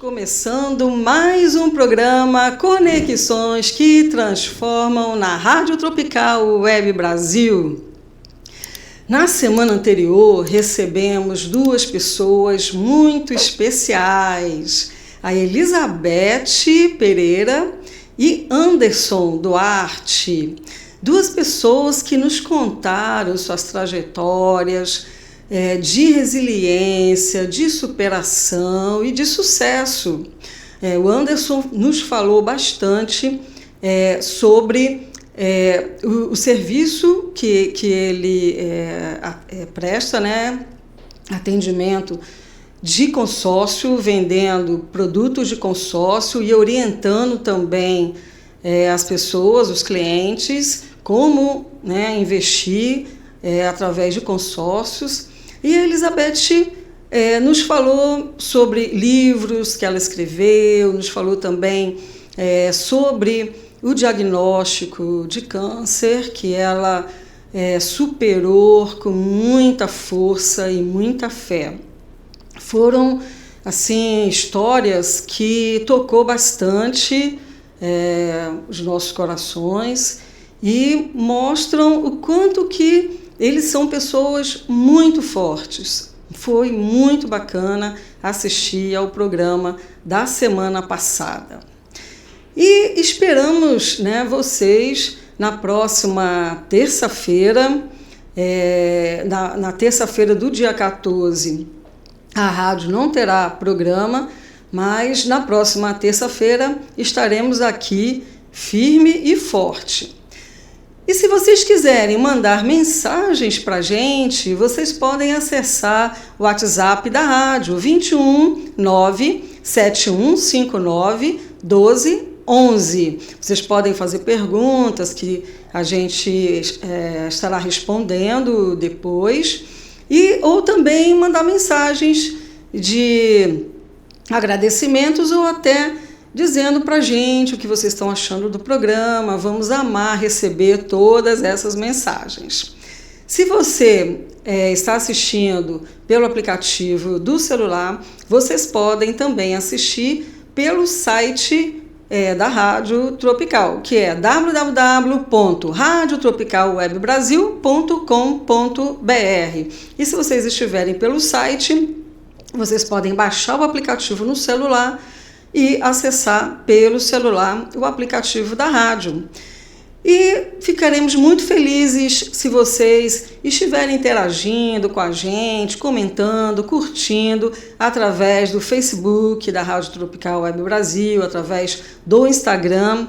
Começando mais um programa Conexões que Transformam na Rádio Tropical Web Brasil. Na semana anterior, recebemos duas pessoas muito especiais, a Elizabeth Pereira e Anderson Duarte, duas pessoas que nos contaram suas trajetórias de resiliência, de superação e de sucesso. O Anderson nos falou bastante sobre o serviço que ele presta, né? Atendimento de consórcio, vendendo produtos de consórcio e orientando também as pessoas, os clientes, como investir através de consórcios. E a Elizabeth nos falou sobre livros que ela escreveu, nos falou também sobre o diagnóstico de câncer que ela superou com muita força e muita fé. Foram, assim, histórias que tocou bastante os nossos corações e mostram o quanto que eles são pessoas muito fortes. Foi muito bacana assistir ao programa da semana passada. E esperamos, vocês na próxima terça-feira, na terça-feira do dia 14, a rádio não terá programa, mas na próxima terça-feira estaremos aqui firme e forte. E se vocês quiserem mandar mensagens para a gente, vocês podem acessar o WhatsApp da rádio 21 97159 1211. Vocês podem fazer perguntas que a gente estará respondendo depois, ou também mandar mensagens de agradecimentos ou até dizendo para a gente o que vocês estão achando do programa. Vamos amar receber todas essas mensagens. Se você está assistindo pelo aplicativo do celular, vocês podem também assistir pelo site da Rádio Tropical, que é www.radiotropicalwebbrasil.com.br. E se vocês estiverem pelo site, vocês podem baixar o aplicativo no celular e acessar pelo celular o aplicativo da rádio. E ficaremos muito felizes se vocês estiverem interagindo com a gente, comentando, curtindo, através do Facebook da Rádio Tropical Web Brasil, através do Instagram.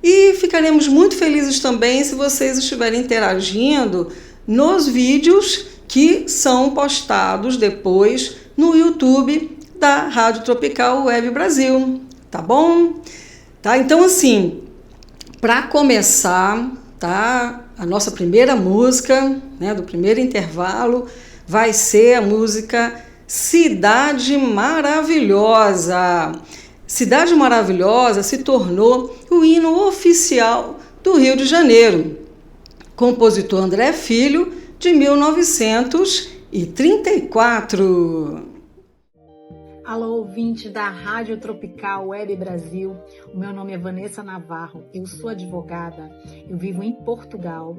E ficaremos muito felizes também se vocês estiverem interagindo nos vídeos que são postados depois no YouTube da Rádio Tropical Web Brasil, tá bom? Tá, então assim, para começar, tá, a nossa primeira música, do primeiro intervalo, vai ser a música Cidade Maravilhosa. Cidade Maravilhosa se tornou o hino oficial do Rio de Janeiro. Compositor André Filho, de 1934. Alô, ouvinte da Rádio Tropical Web Brasil. O meu nome é Vanessa Navarro, eu sou advogada, eu vivo em Portugal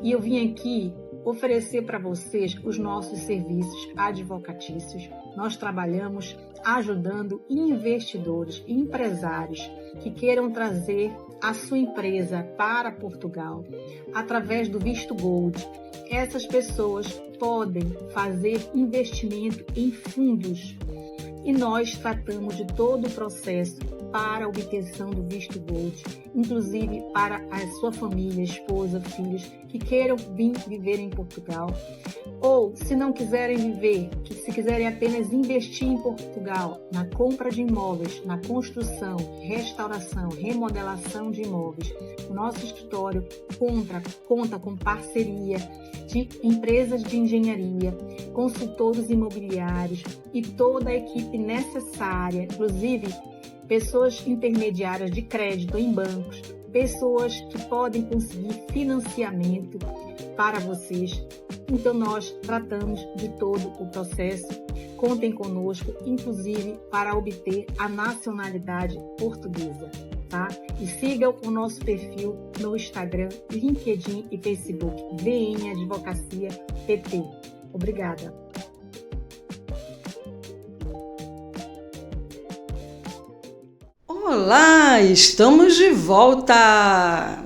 e eu vim aqui oferecer para vocês os nossos serviços advocatícios. Nós trabalhamos ajudando investidores e empresários que queiram trazer a sua empresa para Portugal através do visto Gold. Essas pessoas podem fazer investimento em fundos e nós tratamos de todo o processo para a obtenção do visto Gold, inclusive para a sua família, esposa, filhos que queiram vir viver em Portugal, ou se não quiserem viver, se quiserem apenas investir em Portugal, na compra de imóveis, na construção, restauração, remodelação de imóveis. O nosso escritório conta com parceria de empresas de engenharia, consultores imobiliários e toda a equipe necessária, inclusive pessoas intermediárias de crédito em bancos, pessoas que podem conseguir financiamento para vocês. Então nós tratamos de todo o processo contem conosco, inclusive para obter a nacionalidade portuguesa, tá? E sigam o nosso perfil no Instagram, LinkedIn e Facebook, VN Advocacia PT. Obrigada. Olá, estamos de volta!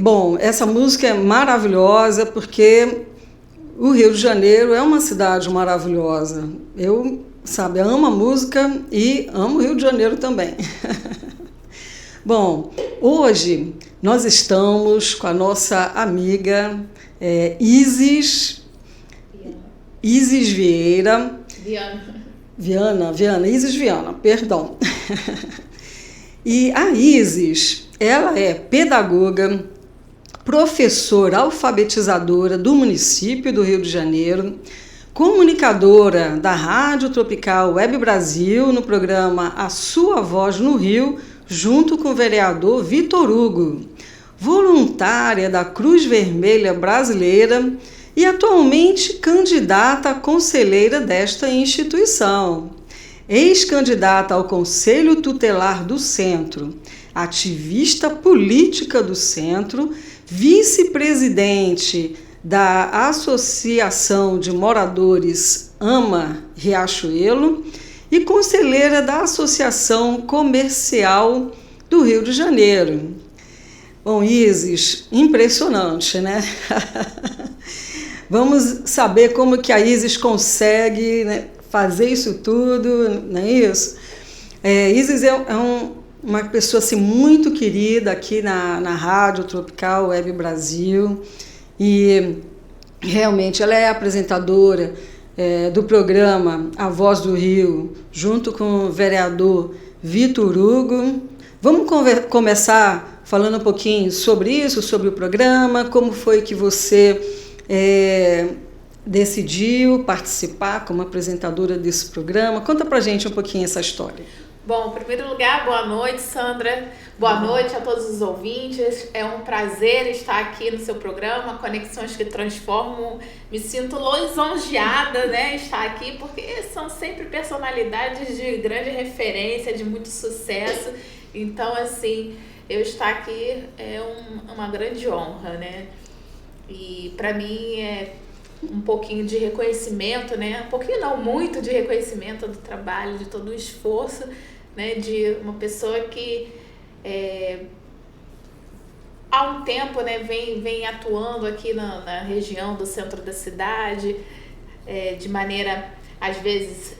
Bom, essa música é maravilhosa porque o Rio de Janeiro é uma cidade maravilhosa. Eu, amo a música e amo o Rio de Janeiro também. Bom, hoje nós estamos com a nossa amiga Isis Vieira. Isis Viana, perdão. E a Isis, ela é pedagoga, professora alfabetizadora do município do Rio de Janeiro, comunicadora da Rádio Tropical Web Brasil no programa A Sua Voz no Rio, junto com o vereador Vitor Hugo, voluntária da Cruz Vermelha Brasileira e atualmente candidata a conselheira desta instituição. Ex-candidata ao Conselho Tutelar do Centro, ativista política do Centro, vice-presidente da Associação de Moradores AMA Riachuelo e conselheira da Associação Comercial do Rio de Janeiro. Bom, Isis, impressionante, né? Vamos saber como que a Isis consegue, né, fazer isso tudo, não é isso? Isis é uma pessoa assim, muito querida aqui na Rádio Tropical Web Brasil e realmente ela é apresentadora do programa A Voz do Rio, junto com o vereador Vitor Hugo. Vamos começar falando um pouquinho sobre isso, sobre o programa, como foi que você decidiu participar como apresentadora desse programa. Conta pra gente um pouquinho essa história. Bom, em primeiro lugar, boa noite, Sandra. Boa noite a todos os ouvintes. É um prazer estar aqui no seu programa, Conexões que Transformam. Me sinto lisonjeada, né, estar aqui, porque são sempre personalidades de grande referência, de muito sucesso. Então, assim, eu estar aqui é uma grande honra, né? E para mim é um pouquinho de reconhecimento, né? Um pouquinho não, muito de reconhecimento do trabalho, de todo o esforço, né? De uma pessoa que há um tempo, né, vem atuando aqui na região do centro da cidade, de maneira, às vezes,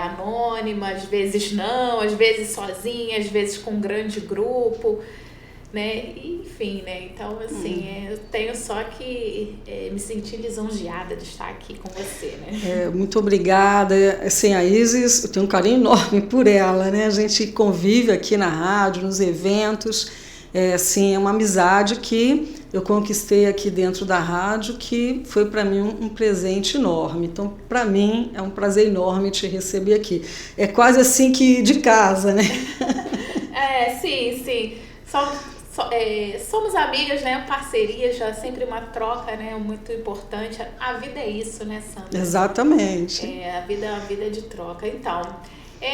anônima, às vezes não, às vezes sozinha, às vezes com um grande grupo, né? Enfim, né? Então, assim, eu tenho só que me sentir lisonjeada de estar aqui com você, né? Muito obrigada. Assim, a Isis, eu tenho um carinho enorme por ela, né? A gente convive aqui na rádio, nos eventos. Assim, é uma amizade que eu conquistei aqui dentro da rádio, que foi para mim um presente enorme. Então, para mim, é um prazer enorme te receber aqui. É quase assim que de casa, né? Sim. Somos amigas, né? Parceria, já sempre uma troca, né? Muito importante. A vida é isso, né, Sandra? Exatamente. A vida é de troca. Então,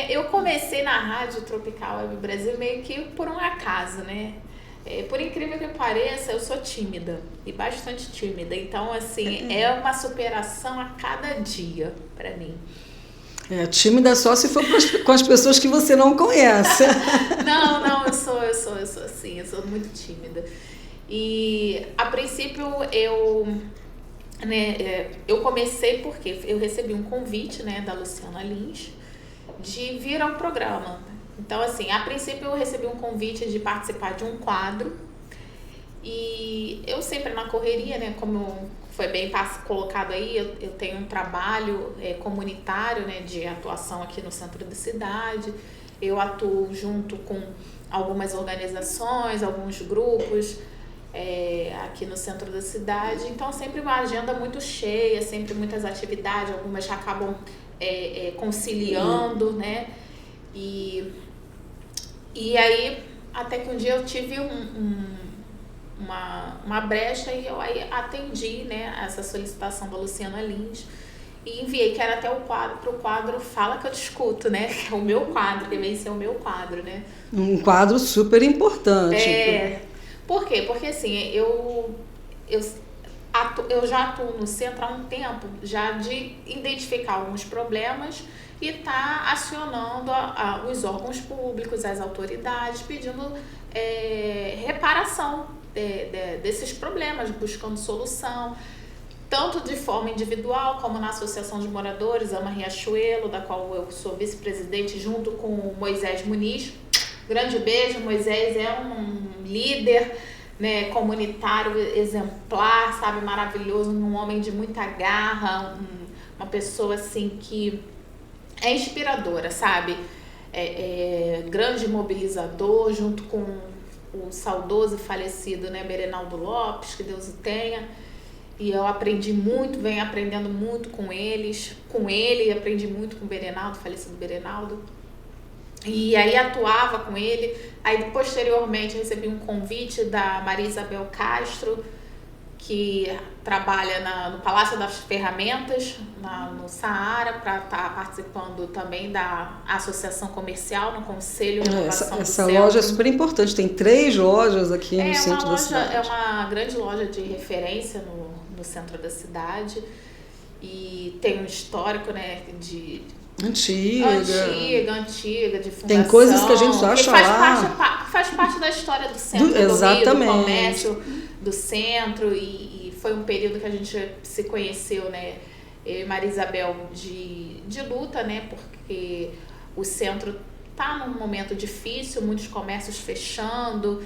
eu comecei na Rádio Tropical Web Brasil meio que por um acaso, né? Por incrível que pareça, eu sou tímida e bastante tímida. Então, assim, é uma superação a cada dia para mim. Tímida só se for com as pessoas que você não conhece. Não, eu sou assim, eu sou muito tímida. E a princípio eu comecei porque eu recebi um convite, né, da Luciana Lins de vir ao programa. Então, assim, a princípio eu recebi um convite de participar de um quadro e eu sempre na correria, né, como foi bem colocado aí, eu tenho um trabalho comunitário, né, de atuação aqui no centro da cidade. Eu atuo junto com algumas organizações, alguns grupos aqui no centro da cidade. Então, sempre uma agenda muito cheia, sempre muitas atividades, algumas já acabam conciliando, né? E aí, até que um dia eu tive uma brecha e eu aí atendi, né, essa solicitação da Luciana Lins e enviei, que era até pro quadro Fala Que Eu Te Escuto, né? Que é o meu quadro, que vem ser o meu quadro, né? Um quadro super importante. Por quê? Porque assim, eu já atuo no centro há um tempo, já de identificar alguns problemas e tá acionando os órgãos públicos, as autoridades, pedindo reparação desses problemas, buscando solução, tanto de forma individual, como na Associação de Moradores Ama Riachuelo, da qual eu sou vice-presidente, junto com o Moisés Muniz. Grande beijo, Moisés é um líder, né, comunitário exemplar, sabe, maravilhoso, um homem de muita garra, uma pessoa assim que é inspiradora, sabe, grande mobilizador, junto com o saudoso e falecido, né, Berenaldo Lopes, que Deus o tenha. E eu aprendi muito, venho aprendendo muito com ele, aprendi muito com o Berenaldo, falecido Berenaldo. E aí atuava com ele. Aí posteriormente recebi um convite da Maria Isabel Castro, que trabalha no Palácio das Ferramentas, no Saara, para estar participando também da Associação Comercial, no Conselho de Inovação do Essa Centro. loja é super importante, tem 3 lojas aqui no centro da cidade. É uma grande loja de referência no centro da cidade, e tem um histórico, né, antiga, de fundação. Tem coisas que a gente só acha lá. Faz parte da história do centro do exatamente. Rio, do comércio do centro, e foi um período que a gente se conheceu, né, eu e Maria Isabel, de luta, né, porque o centro está num momento difícil, muitos comércios fechando,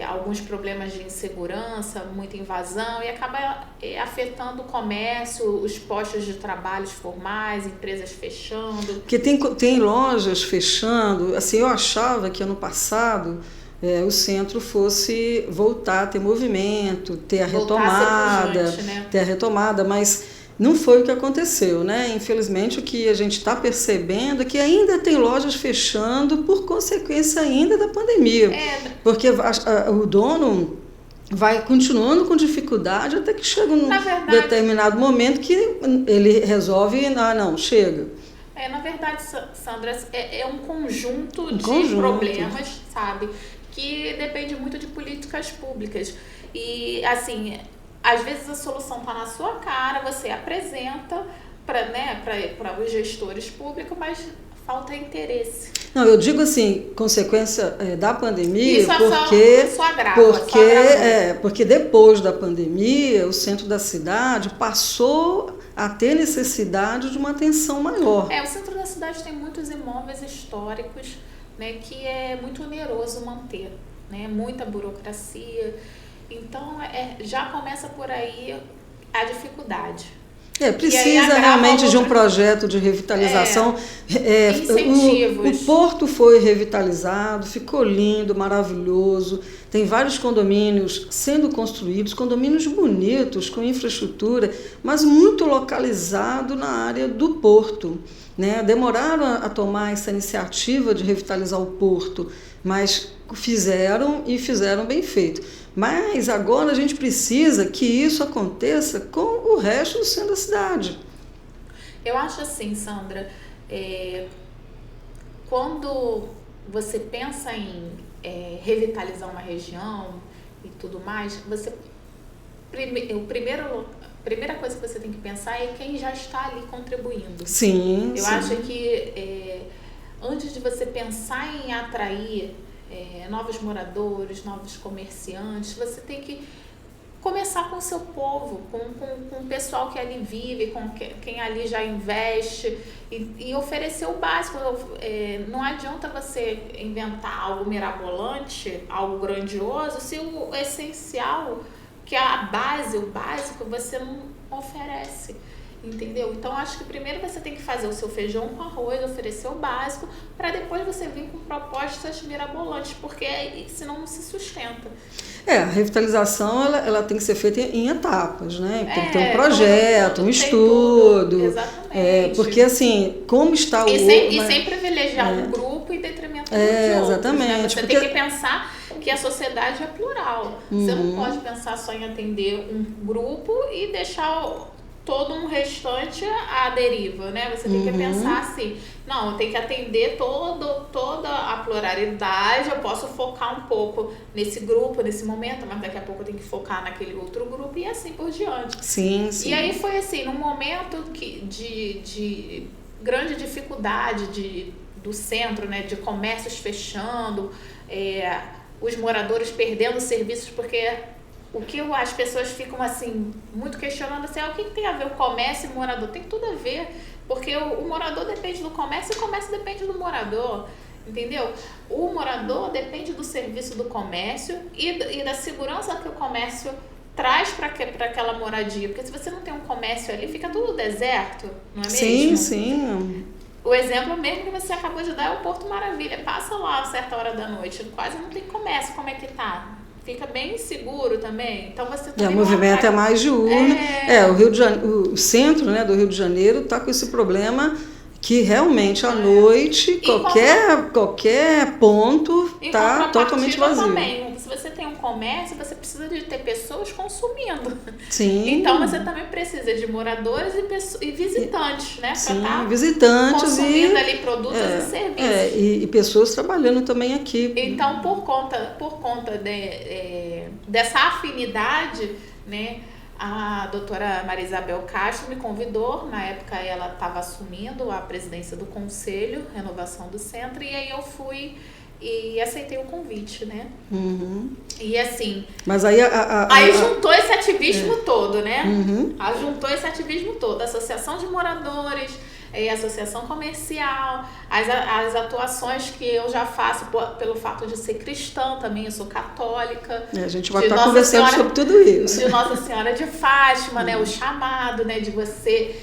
alguns problemas de insegurança, muita invasão, e acaba afetando o comércio, os postos de trabalho formais, empresas fechando. Porque tem lojas fechando. Assim, eu achava que ano passado o centro fosse voltar a ter movimento, ter a retomada, mas não foi o que aconteceu, né? Infelizmente, o que a gente está percebendo é que ainda tem lojas fechando por consequência ainda da pandemia. Porque o dono vai continuando com dificuldade até que chega determinado momento que ele resolve, não, chega. Na verdade, Sandra, é um conjunto de problemas, sabe? Que depende muito de políticas públicas. E, assim, às vezes a solução está na sua cara, você apresenta para os gestores públicos, mas falta interesse. Não, eu digo assim, consequência da pandemia, isso porque depois da pandemia, o centro da cidade passou a ter necessidade de uma atenção maior. O centro da cidade tem muitos imóveis históricos, né, que é muito oneroso manter, né, muita burocracia. Então, já começa por aí a dificuldade. Precisa realmente de um projeto de revitalização. Incentivos. O Porto foi revitalizado, ficou lindo, maravilhoso. Tem vários condomínios sendo construídos, condomínios bonitos, com infraestrutura, mas muito localizado na área do Porto, né? Demoraram a tomar essa iniciativa de revitalizar o Porto, mas fizeram bem feito. Mas agora a gente precisa que isso aconteça com o resto do centro da cidade. Eu acho assim, Sandra, quando você pensa em revitalizar uma região e tudo mais, a primeira coisa que você tem que pensar é quem já está ali contribuindo. Sim. Eu acho que antes de você pensar em atrair novos moradores, novos comerciantes, você tem que começar com o seu povo, com o pessoal que ali vive, com quem ali já investe, e oferecer o básico. Não adianta você inventar algo mirabolante, algo grandioso, se o essencial, que é a base, o básico, você não oferece. Entendeu? Então, acho que primeiro você tem que fazer o seu feijão com arroz, oferecer o básico, para depois você vir com propostas mirabolantes, porque senão não se sustenta. A revitalização ela tem que ser feita em etapas, né? Tem que ter um projeto, um estudo. Exatamente. Porque, assim, como está o... sem privilegiar um grupo em detrimento de outros. Exatamente. Né? Você tem que pensar que a sociedade é plural. Você não pode pensar só em atender um grupo e deixar todo um restante à deriva, né? Você tem que pensar assim, não, eu tenho que atender toda a pluralidade, eu posso focar um pouco nesse grupo, nesse momento, mas daqui a pouco eu tenho que focar naquele outro grupo e assim por diante. Sim, sim. E aí foi assim, num momento de grande dificuldade do centro, né, de comércios fechando, os moradores perdendo serviços, porque o que as pessoas ficam assim, muito questionando assim, o que tem a ver o comércio e o morador? Tem tudo a ver, porque o morador depende do comércio e o comércio depende do morador, entendeu? O morador depende do serviço do comércio e da segurança que o comércio traz para aquela moradia, porque se você não tem um comércio ali, fica tudo deserto, não é mesmo? Sim. O exemplo mesmo que você acabou de dar é o Porto Maravilha. Passa lá a certa hora da noite, quase não tem comércio, como é que tá? Fica bem inseguro também. Então você também o movimento é mais diurno. O centro, né, do Rio de Janeiro está com esse problema que realmente à noite qualquer ponto está totalmente vazio. Também, se você tem um comércio, você precisa de ter pessoas consumindo. Sim. Então você também precisa de moradores e visitantes, né? Sim, visitantes consumindo ali produtos e serviços. E pessoas trabalhando também aqui. Então, por conta dessa afinidade, né? A doutora Maria Isabel Castro me convidou, na época ela estava assumindo a presidência do Conselho Renovação do Centro, e aí eu fui e aceitei o convite, né? E assim... Mas aí... Aí juntou esse ativismo todo, né? Juntou esse ativismo todo, Associação de Moradores, associação comercial, as atuações que eu já faço pelo fato de ser cristã também, eu sou católica. A gente vai estar conversando sobre tudo isso. De Nossa Senhora de Fátima, né, o chamado, né, de você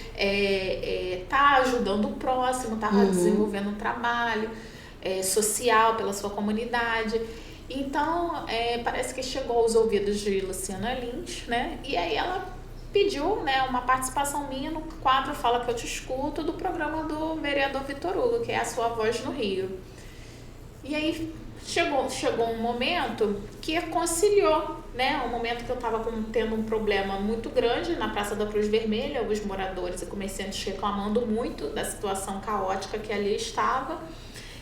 tá ajudando o próximo, tá desenvolvendo um trabalho social pela sua comunidade. Então, parece que chegou aos ouvidos de Luciana Lins, né, e aí ela pediu, né, uma participação minha no quadro Fala Que Eu Te Escuto, do programa do vereador Vitor Hugo, que é A Sua Voz no Rio. E aí chegou um momento que conciliou, né, um momento que eu estava tendo um problema muito grande na Praça da Cruz Vermelha, os moradores e comerciantes reclamando muito da situação caótica que ali estava,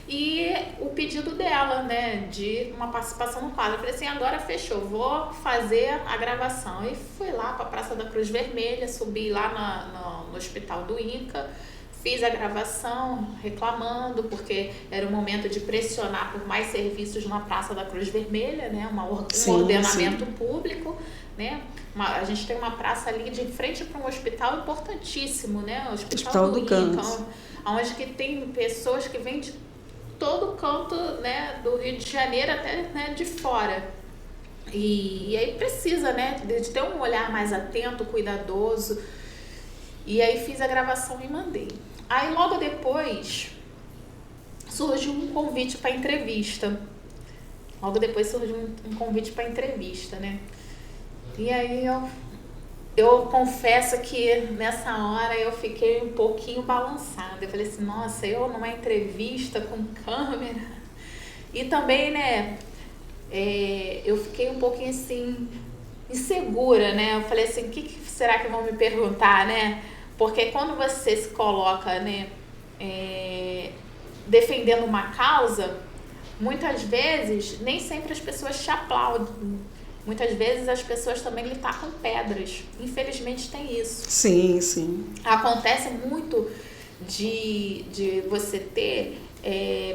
e o pedido dela, né, de uma participação no quadro. Eu falei assim, agora fechou, vou fazer a gravação. E fui lá para a Praça da Cruz Vermelha, subi lá no Hospital do Inca, fiz a gravação reclamando, porque era o momento de pressionar por mais serviços na Praça da Cruz Vermelha, né, um ordenamento público, né. A gente tem uma praça ali de frente para um hospital importantíssimo, né, o Hospital do Inca, onde que tem pessoas que vêm de todo canto, né, do Rio de Janeiro até, né, de fora. E aí precisa, né, de ter um olhar mais atento, cuidadoso. E aí fiz a gravação e mandei. Aí logo depois surgiu um convite para entrevista. Né? E aí eu confesso que nessa hora eu fiquei um pouquinho balançada. Eu falei assim, nossa, eu numa entrevista com câmera. E também, né, eu fiquei um pouquinho assim, insegura, né? Eu falei assim, o que será que vão me perguntar, né? Porque quando você se coloca, né, defendendo uma causa, muitas vezes, nem sempre as pessoas te aplaudem. Muitas vezes as pessoas também lhe tacam pedras. Infelizmente tem isso. Sim. Acontece muito de você ter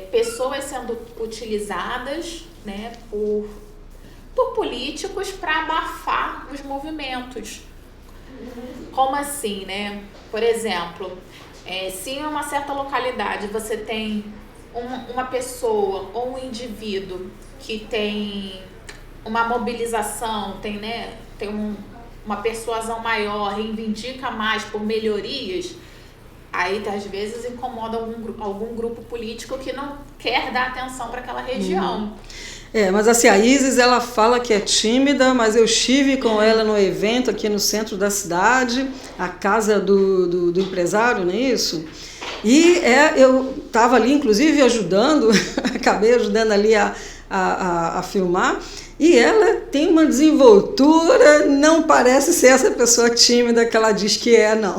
pessoas sendo utilizadas, né, por políticos para abafar os movimentos. Como assim, né? Por exemplo, se em uma certa localidade você tem uma pessoa ou um indivíduo que tem uma mobilização, tem uma persuasão maior, reivindica mais por melhorias, aí às vezes incomoda algum grupo político que não quer dar atenção para aquela região. Mas assim, a Isis, ela fala que é tímida, mas eu estive com ela no evento aqui no centro da cidade, a casa do empresário, não é isso? E eu estava ali, inclusive, ajudando, acabei ajudando ali a filmar. E ela tem uma desenvoltura, não parece ser essa pessoa tímida que ela diz que é, não.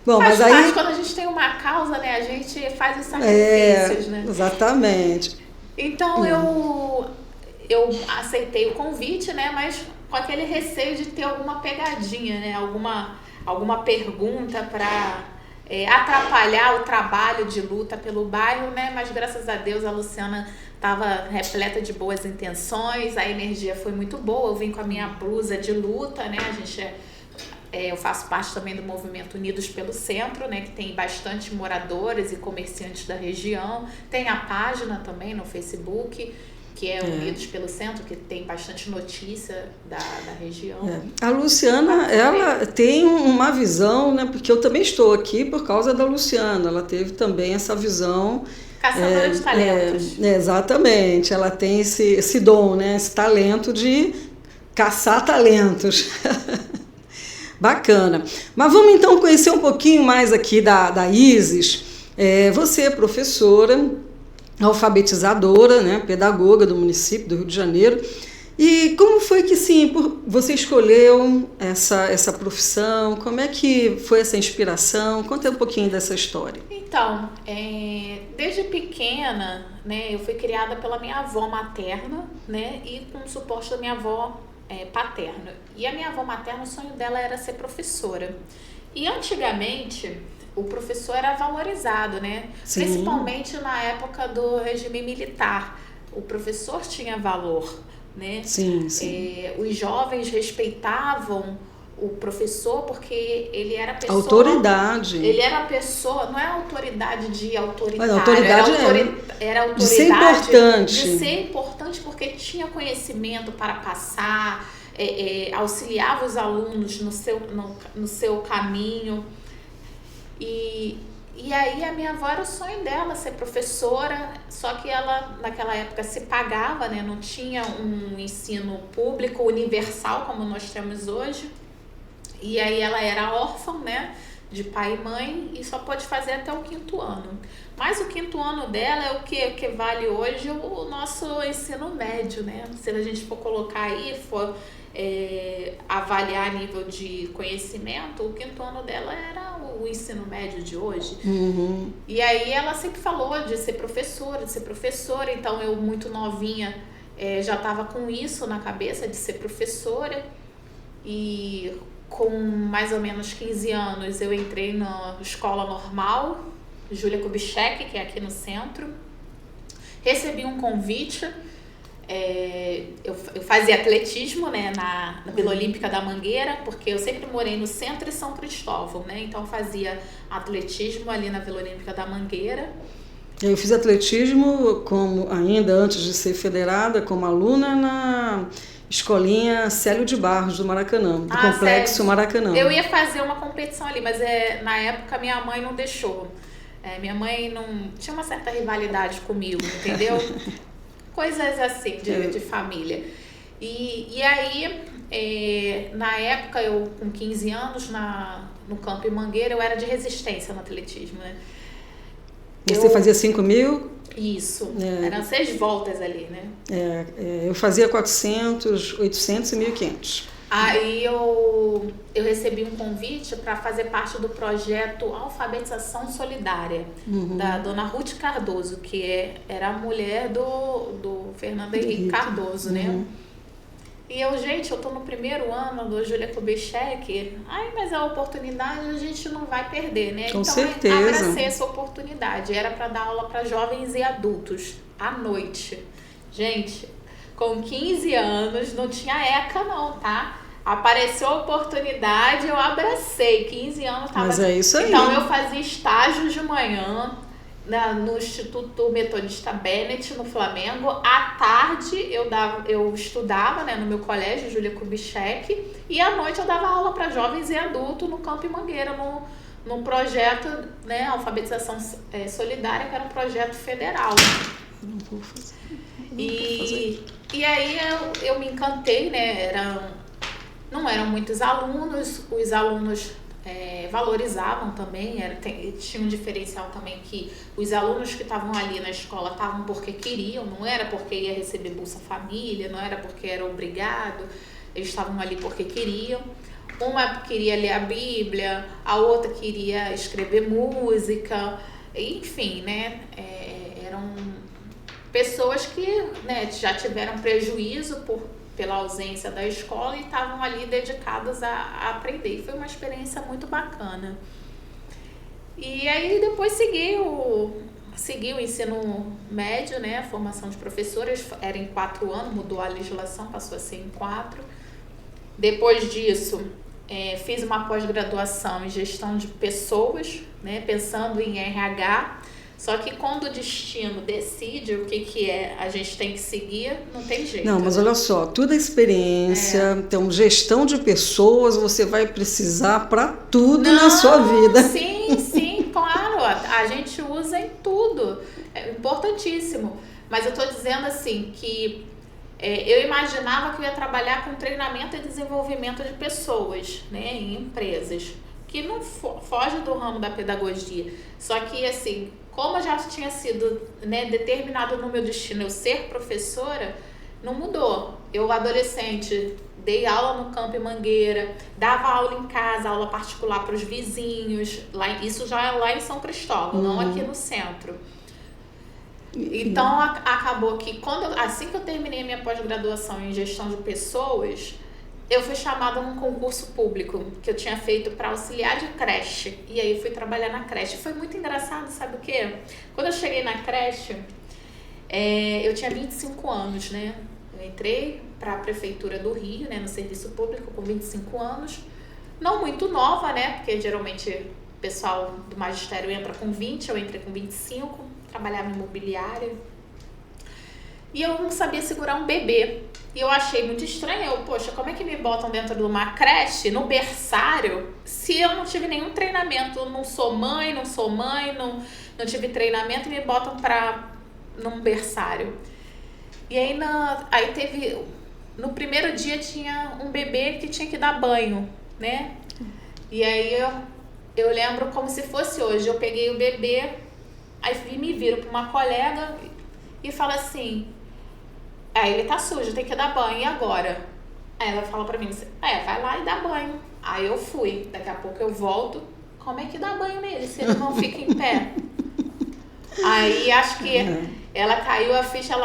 Bom, mas aí... Mas quando a gente tem uma causa, né, a gente faz os sacrifícios, né? Exatamente. Então, eu aceitei o convite, né, mas com aquele receio de ter alguma pegadinha, né, alguma pergunta para atrapalhar o trabalho de luta pelo bairro, né, mas graças a Deus a Luciana estava repleta de boas intenções, a energia foi muito boa, eu vim com a minha blusa de luta, né, eu faço parte também do movimento Unidos pelo Centro, né, que tem bastante moradores e comerciantes da região, tem a página também no Facebook, que é Unidos pelo Centro, que tem bastante notícia da região. A Luciana, ela tem uma visão, né, porque eu também estou aqui por causa da Luciana, ela teve também essa visão... Caçadora de talentos. Exatamente, ela tem esse dom, né, esse talento de caçar talentos. Bacana. Mas vamos então conhecer um pouquinho mais aqui da Isis. Você é professora, alfabetizadora, né, pedagoga do município do Rio de Janeiro. E como foi que você escolheu essa profissão? Como é que foi essa inspiração? Conta um pouquinho dessa história. Então, desde pequena, né, eu fui criada pela minha avó materna, né, e com o suporte da minha avó paterna. E a minha avó materna, o sonho dela era ser professora. E antigamente, o professor era valorizado, né? Sim. Principalmente na época do regime militar. O professor tinha valor, né? Sim. Os jovens respeitavam o professor porque ele era pessoa... Autoridade. Ele era pessoa, não é autoridade de autoritário. Mas autoridade era autoridade de ser importante. De ser importante porque tinha conhecimento para passar, auxiliava os alunos no seu caminho. E aí a minha avó era o sonho dela ser professora, só que ela naquela época se pagava, né? Não tinha um ensino público universal como nós temos hoje. E aí ela era órfã, né, de pai e mãe, e só pôde fazer até o 5º ano. Mas o 5º ano dela é o que vale hoje o nosso ensino médio, né? Se a gente for colocar aí, for avaliar a nível de conhecimento, o 5º ano dela era o ensino médio de hoje. Uhum. E aí ela sempre falou de ser professora, então eu muito novinha já estava com isso na cabeça de ser professora. E com mais ou menos 15 anos eu entrei na escola normal, Júlia Kubitschek, que é aqui no centro. Recebi um convite, eu fazia atletismo, né, na Vila Olímpica da Mangueira, porque eu sempre morei no centro e São Cristóvão, né, então fazia atletismo ali na Vila Olímpica da Mangueira. Eu fiz atletismo ainda antes de ser federada, como aluna na escolinha Célio de Barros do Maracanã, do Complexo sério? Maracanã. Eu ia fazer uma competição ali, mas na época minha mãe não deixou. Minha mãe não tinha uma certa rivalidade comigo, entendeu? Coisas assim de família. E aí, na época, eu com 15 anos, no Campo Mangueira, eu era de resistência no atletismo, né? Você fazia 5.000? Isso, eram 6 voltas ali, né? Eu fazia 400, 800 e 1.500. Aí eu recebi um convite para fazer parte do projeto Alfabetização Solidária, da dona Ruth Cardoso, que era a mulher do Fernando Henrique Cardoso, né? E eu tô no 1º ano do Júlia Kubitschek, mas a oportunidade a gente não vai perder, né? Com certeza. Eu abracei essa oportunidade, era para dar aula para jovens e adultos, à noite. Gente, com 15 anos, não tinha ECA não, tá? Apareceu a oportunidade, eu abracei, 15 anos. Mas é isso aí. Então, eu fazia estágio de manhã no Instituto Metodista Bennett, no Flamengo. À tarde, eu estudava, né, no meu colégio, Júlia Kubitschek. E à noite, eu dava aula para jovens e adultos no Campo Mangueira, num projeto, né, Alfabetização Solidária, que era um projeto federal. Não vou fazer. E aí, eu me encantei, né, não eram muitos alunos, os alunos valorizavam também, tinha um diferencial também que os alunos que estavam ali na escola estavam porque queriam, não era porque ia receber Bolsa Família, não era porque era obrigado, eles estavam ali porque queriam. Uma queria ler a Bíblia, a outra queria escrever música, enfim, né, eram pessoas que, né, já tiveram prejuízo pela ausência da escola e estavam ali dedicadas a aprender. E foi uma experiência muito bacana. E aí depois segui o ensino médio, né, a formação de professores, era em 4 anos, mudou a legislação, passou a ser em 4. Depois disso, fiz uma pós-graduação em gestão de pessoas, né, pensando em RH. Só que quando o destino decide o que a gente tem que seguir, não tem jeito. Não, mas olha só, toda a experiência, então gestão de pessoas você vai precisar para tudo na sua vida. Sim, claro, a gente usa em tudo, é importantíssimo. Mas eu estou dizendo assim que eu imaginava que eu ia trabalhar com treinamento e desenvolvimento de pessoas, né, em empresas, que não foge do ramo da pedagogia. Só que assim, como já tinha sido, né, determinado no meu destino eu ser professora, não mudou. Eu, adolescente, dei aula no Campo em Mangueira, dava aula em casa, aula particular para os vizinhos, isso já é lá em São Cristóvão, não aqui no centro. Então, acabou que assim que eu terminei minha pós-graduação em gestão de pessoas, eu fui chamada num concurso público que eu tinha feito para auxiliar de creche. E aí fui trabalhar na creche. Foi muito engraçado, sabe o quê? Quando eu cheguei na creche, eu tinha 25 anos, né? Eu entrei para a Prefeitura do Rio, né, no serviço público, com 25 anos. Não muito nova, né? Porque geralmente o pessoal do magistério entra com 20, eu entrei com 25, trabalhava em imobiliária. E eu não sabia segurar um bebê. E eu achei muito estranho. Poxa, como é que me botam dentro de uma creche, no berçário, se eu não tive nenhum treinamento? Eu não sou mãe, não tive treinamento e me botam num berçário. E aí, no primeiro dia tinha um bebê que tinha que dar banho, né? E aí eu lembro como se fosse hoje. Eu peguei o bebê, aí me viro para uma colega e falo assim: ele tá sujo, tem que dar banho, e agora? Aí ela fala pra mim, vai lá e dá banho. Aí eu fui, daqui a pouco eu volto, como é que dá banho nele, se ele não fica em pé? Aí acho que ela caiu a ficha,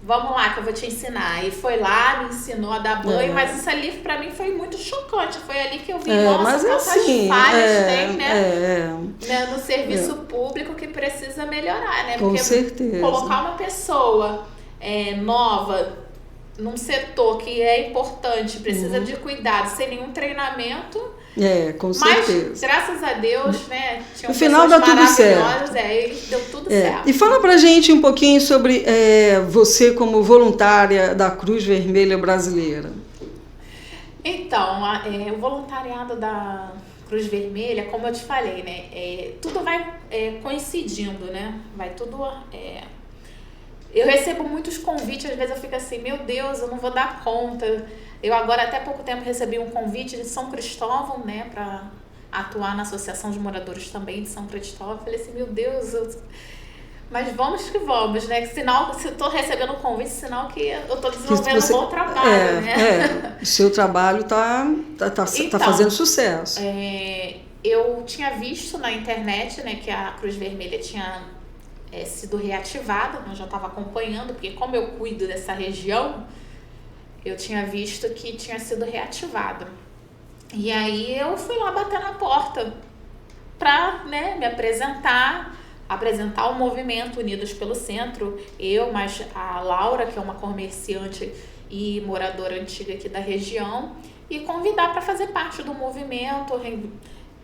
vamos lá que eu vou te ensinar. E foi lá, me ensinou a dar banho, mas isso ali pra mim foi muito chocante. Foi ali que eu vi, nossa, quantas falhas tem, né, no serviço público que precisa melhorar, né? Com Porque certeza. Colocar uma pessoa nova num setor que é importante, precisa de cuidado, sem nenhum treinamento. Com certeza. Mas, graças a Deus, né, tinham no final dá tudo certo. E deu tudo certo. E fala pra gente um pouquinho sobre você como voluntária da Cruz Vermelha Brasileira. Então, o voluntariado da Cruz Vermelha, como eu te falei, né, tudo vai coincidindo, né, vai tudo... Eu recebo muitos convites, às vezes eu fico assim, meu Deus, eu não vou dar conta. Eu agora, até pouco tempo, recebi um convite de São Cristóvão, né, para atuar na Associação de Moradores também de São Cristóvão. Eu falei assim, meu Deus, mas vamos que vamos, né? Sinal, se eu estou recebendo um convite, sinal que eu estou desenvolvendo um bom trabalho, né? O seu trabalho tá fazendo sucesso. Eu tinha visto na internet, né, que a Cruz Vermelha tinha sido reativada, eu já estava acompanhando, porque como eu cuido dessa região, eu tinha visto que tinha sido reativada. E aí eu fui lá bater na porta para, né, me apresentar o movimento Unidos pelo Centro, mas a Laura, que é uma comerciante e moradora antiga aqui da região, e convidar para fazer parte do movimento,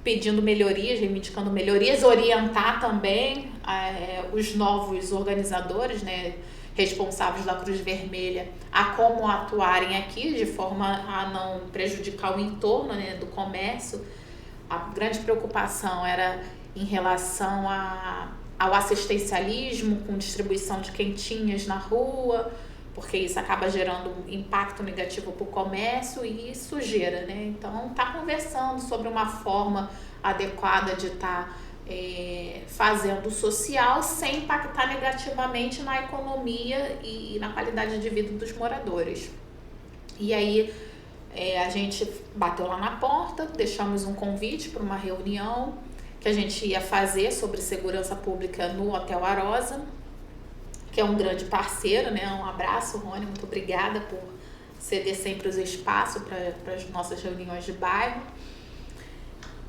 pedindo melhorias, reivindicando melhorias, orientar também os novos organizadores, né, responsáveis da Cruz Vermelha, a como atuarem aqui de forma a não prejudicar o entorno, né, do comércio. A grande preocupação era em relação ao assistencialismo, com distribuição de quentinhas na rua, porque isso acaba gerando um impacto negativo para o comércio e sujeira, né? Então, tá conversando sobre uma forma adequada de estar fazendo social sem impactar negativamente na economia e na qualidade de vida dos moradores. E aí a gente bateu lá na porta, deixamos um convite para uma reunião que a gente ia fazer sobre segurança pública no Hotel Arosa, que é um grande parceiro, né? Um abraço, Rony, muito obrigada por ceder sempre os espaços para as nossas reuniões de bairro.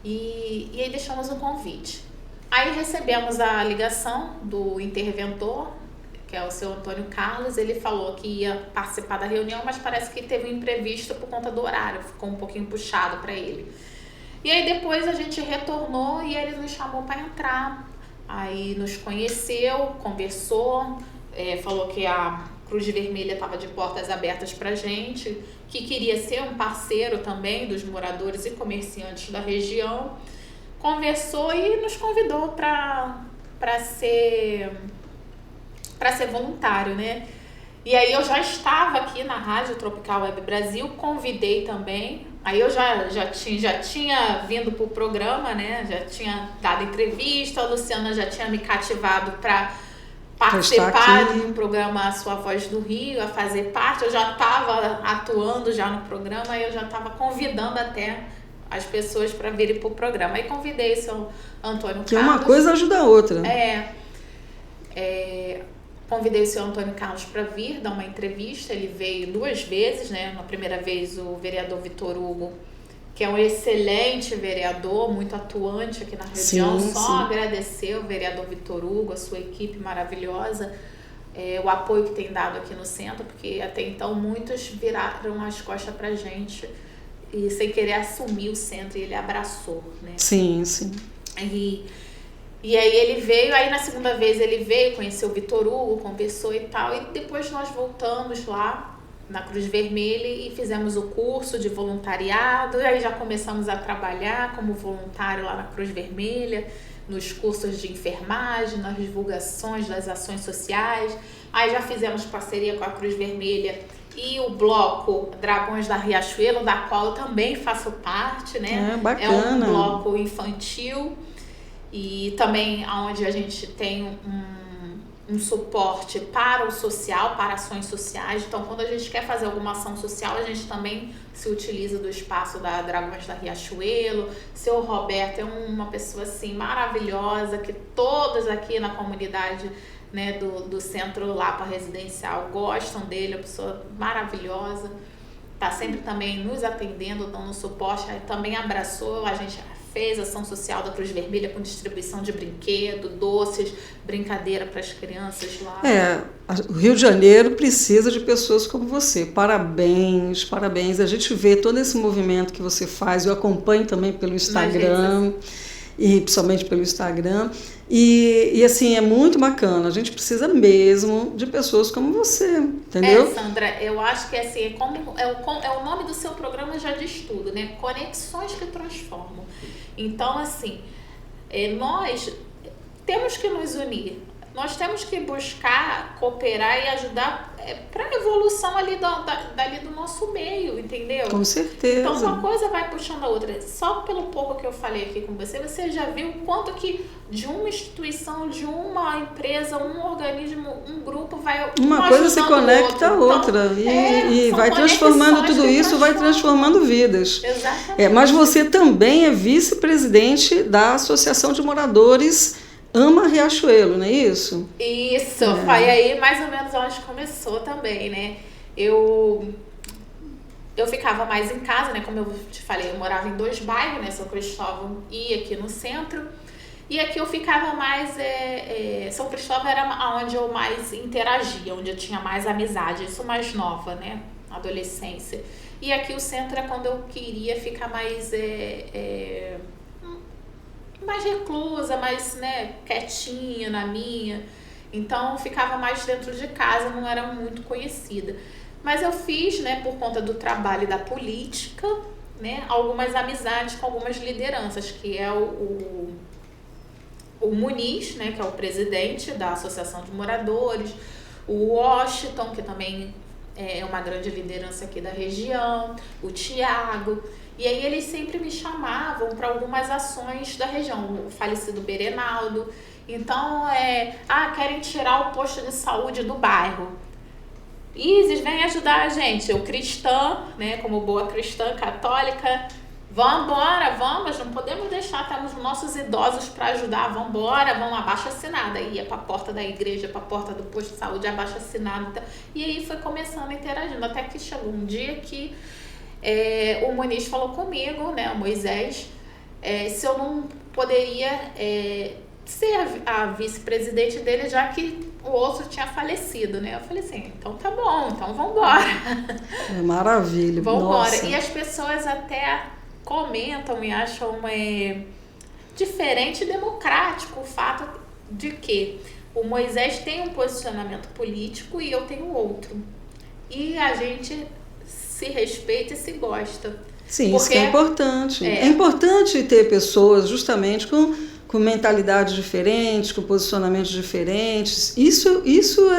E aí deixamos um convite. Aí recebemos a ligação do interventor, que é o seu Antônio Carlos. Ele falou que ia participar da reunião, mas parece que teve um imprevisto por conta do horário, ficou um pouquinho puxado para ele. E aí depois a gente retornou e ele nos chamou para entrar. Aí nos conheceu, conversou, falou que a Cruz Vermelha estava de portas abertas para a gente, que queria ser um parceiro também dos moradores e comerciantes da região. Conversou e nos convidou para ser voluntário, né? E aí eu já estava aqui na Rádio Tropical Web Brasil, convidei também. Aí eu já tinha vindo para o programa, né? Já tinha dado entrevista, a Luciana já tinha me cativado para participar do programa A Sua Voz do Rio, a fazer parte. Eu já estava atuando já no programa e eu já estava convidando até as pessoas para virem para o programa. Aí convidei o seu Antônio Carlos. Que uma coisa ajuda a outra. Convidei o seu Antônio Carlos para vir dar uma entrevista. Ele veio 2 vezes, né? Na primeira vez o vereador Vitor Hugo, que é um excelente vereador, muito atuante aqui na região. Agradecer o vereador Vitor Hugo, a sua equipe maravilhosa, o apoio que tem dado aqui no centro, porque até então muitos viraram as costas para a gente e sem querer assumir o centro, e ele abraçou, né? Sim. E aí ele veio, aí na segunda vez ele veio, conheceu o Vitor Hugo, conversou e tal, e depois nós voltamos lá na Cruz Vermelha e fizemos o curso de voluntariado, e aí já começamos a trabalhar como voluntário lá na Cruz Vermelha, nos cursos de enfermagem, nas divulgações das ações sociais. Aí já fizemos parceria com a Cruz Vermelha e o bloco Dragões da Riachuelo, da qual eu também faço parte, né? Bacana. É um bloco infantil e também onde a gente tem um suporte para o social, para ações sociais. Então, quando a gente quer fazer alguma ação social, a gente também se utiliza do espaço da Dragões da Riachuelo. Seu Roberto é uma pessoa assim maravilhosa, que todos aqui na comunidade, né, do centro Lapa Residencial gostam dele, é uma pessoa maravilhosa. Está sempre também nos atendendo, dando suporte. Aí também abraçou, a gente fez ação social da Cruz Vermelha com distribuição de brinquedo, doces, brincadeira para as crianças lá. O Rio de Janeiro precisa de pessoas como você. Parabéns, parabéns. A gente vê todo esse movimento que você faz, eu acompanho também pelo Instagram, e principalmente pelo Instagram. E assim, é muito bacana. A gente precisa mesmo de pessoas como você, entendeu? Sandra, eu acho que assim, o nome do seu programa já diz tudo, né? Conexões que transformam. Então, assim, nós temos que nos unir. Nós temos que buscar cooperar e ajudar para a evolução ali do nosso meio, entendeu? Com certeza. Então, uma coisa vai puxando a outra. Só pelo pouco que eu falei aqui com você, você já viu o quanto que de uma instituição, de uma empresa, um organismo, um grupo vai uma coisa se conecta à outra. Então, e vai transformando tudo isso, vai transformando vidas. Exatamente. Mas você também é vice-presidente da Associação de Moradores Ama Riachuelo, não é isso? Isso, foi aí mais ou menos onde começou também, né? Eu ficava mais em casa, né? Como eu te falei, eu morava em 2 bairros, né? São Cristóvão e aqui no centro. E aqui eu ficava mais... São Cristóvão era onde eu mais interagia, onde eu tinha mais amizade. Isso mais nova, né? Adolescência. E aqui o centro é quando eu queria ficar mais... mais reclusa, mais, né, quietinha na minha. Então, eu ficava mais dentro de casa, não era muito conhecida. Mas eu fiz, né, por conta do trabalho e da política, né, algumas amizades com algumas lideranças, que é o Muniz, né, que é o presidente da Associação de Moradores, o Washington, que também é uma grande liderança aqui da região, o Tiago. E aí eles sempre me chamavam para algumas ações da região, o falecido Berenaldo. Então, querem tirar o posto de saúde do bairro. Isis, vem ajudar a gente. Eu cristã, né, como boa cristã católica, vamos, não podemos deixar, temos nossos idosos para ajudar, vamos abaixo assinada. Aí ia para a porta da igreja, para a porta do posto de saúde, abaixo assinada. E aí foi começando a interagindo, até que chegou um dia que o Muniz falou comigo, né, o Moisés, se eu não poderia ser a vice-presidente dele, já que o outro tinha falecido, né? Eu falei assim, então tá bom, então vambora. Maravilha. Vambora. Nossa. E as pessoas até comentam e acham diferente e democrático o fato de que o Moisés tem um posicionamento político e eu tenho outro. E a gente se respeita e se gosta. Sim, porque isso que é importante. É importante ter pessoas justamente com mentalidades diferentes, com posicionamentos diferentes. Isso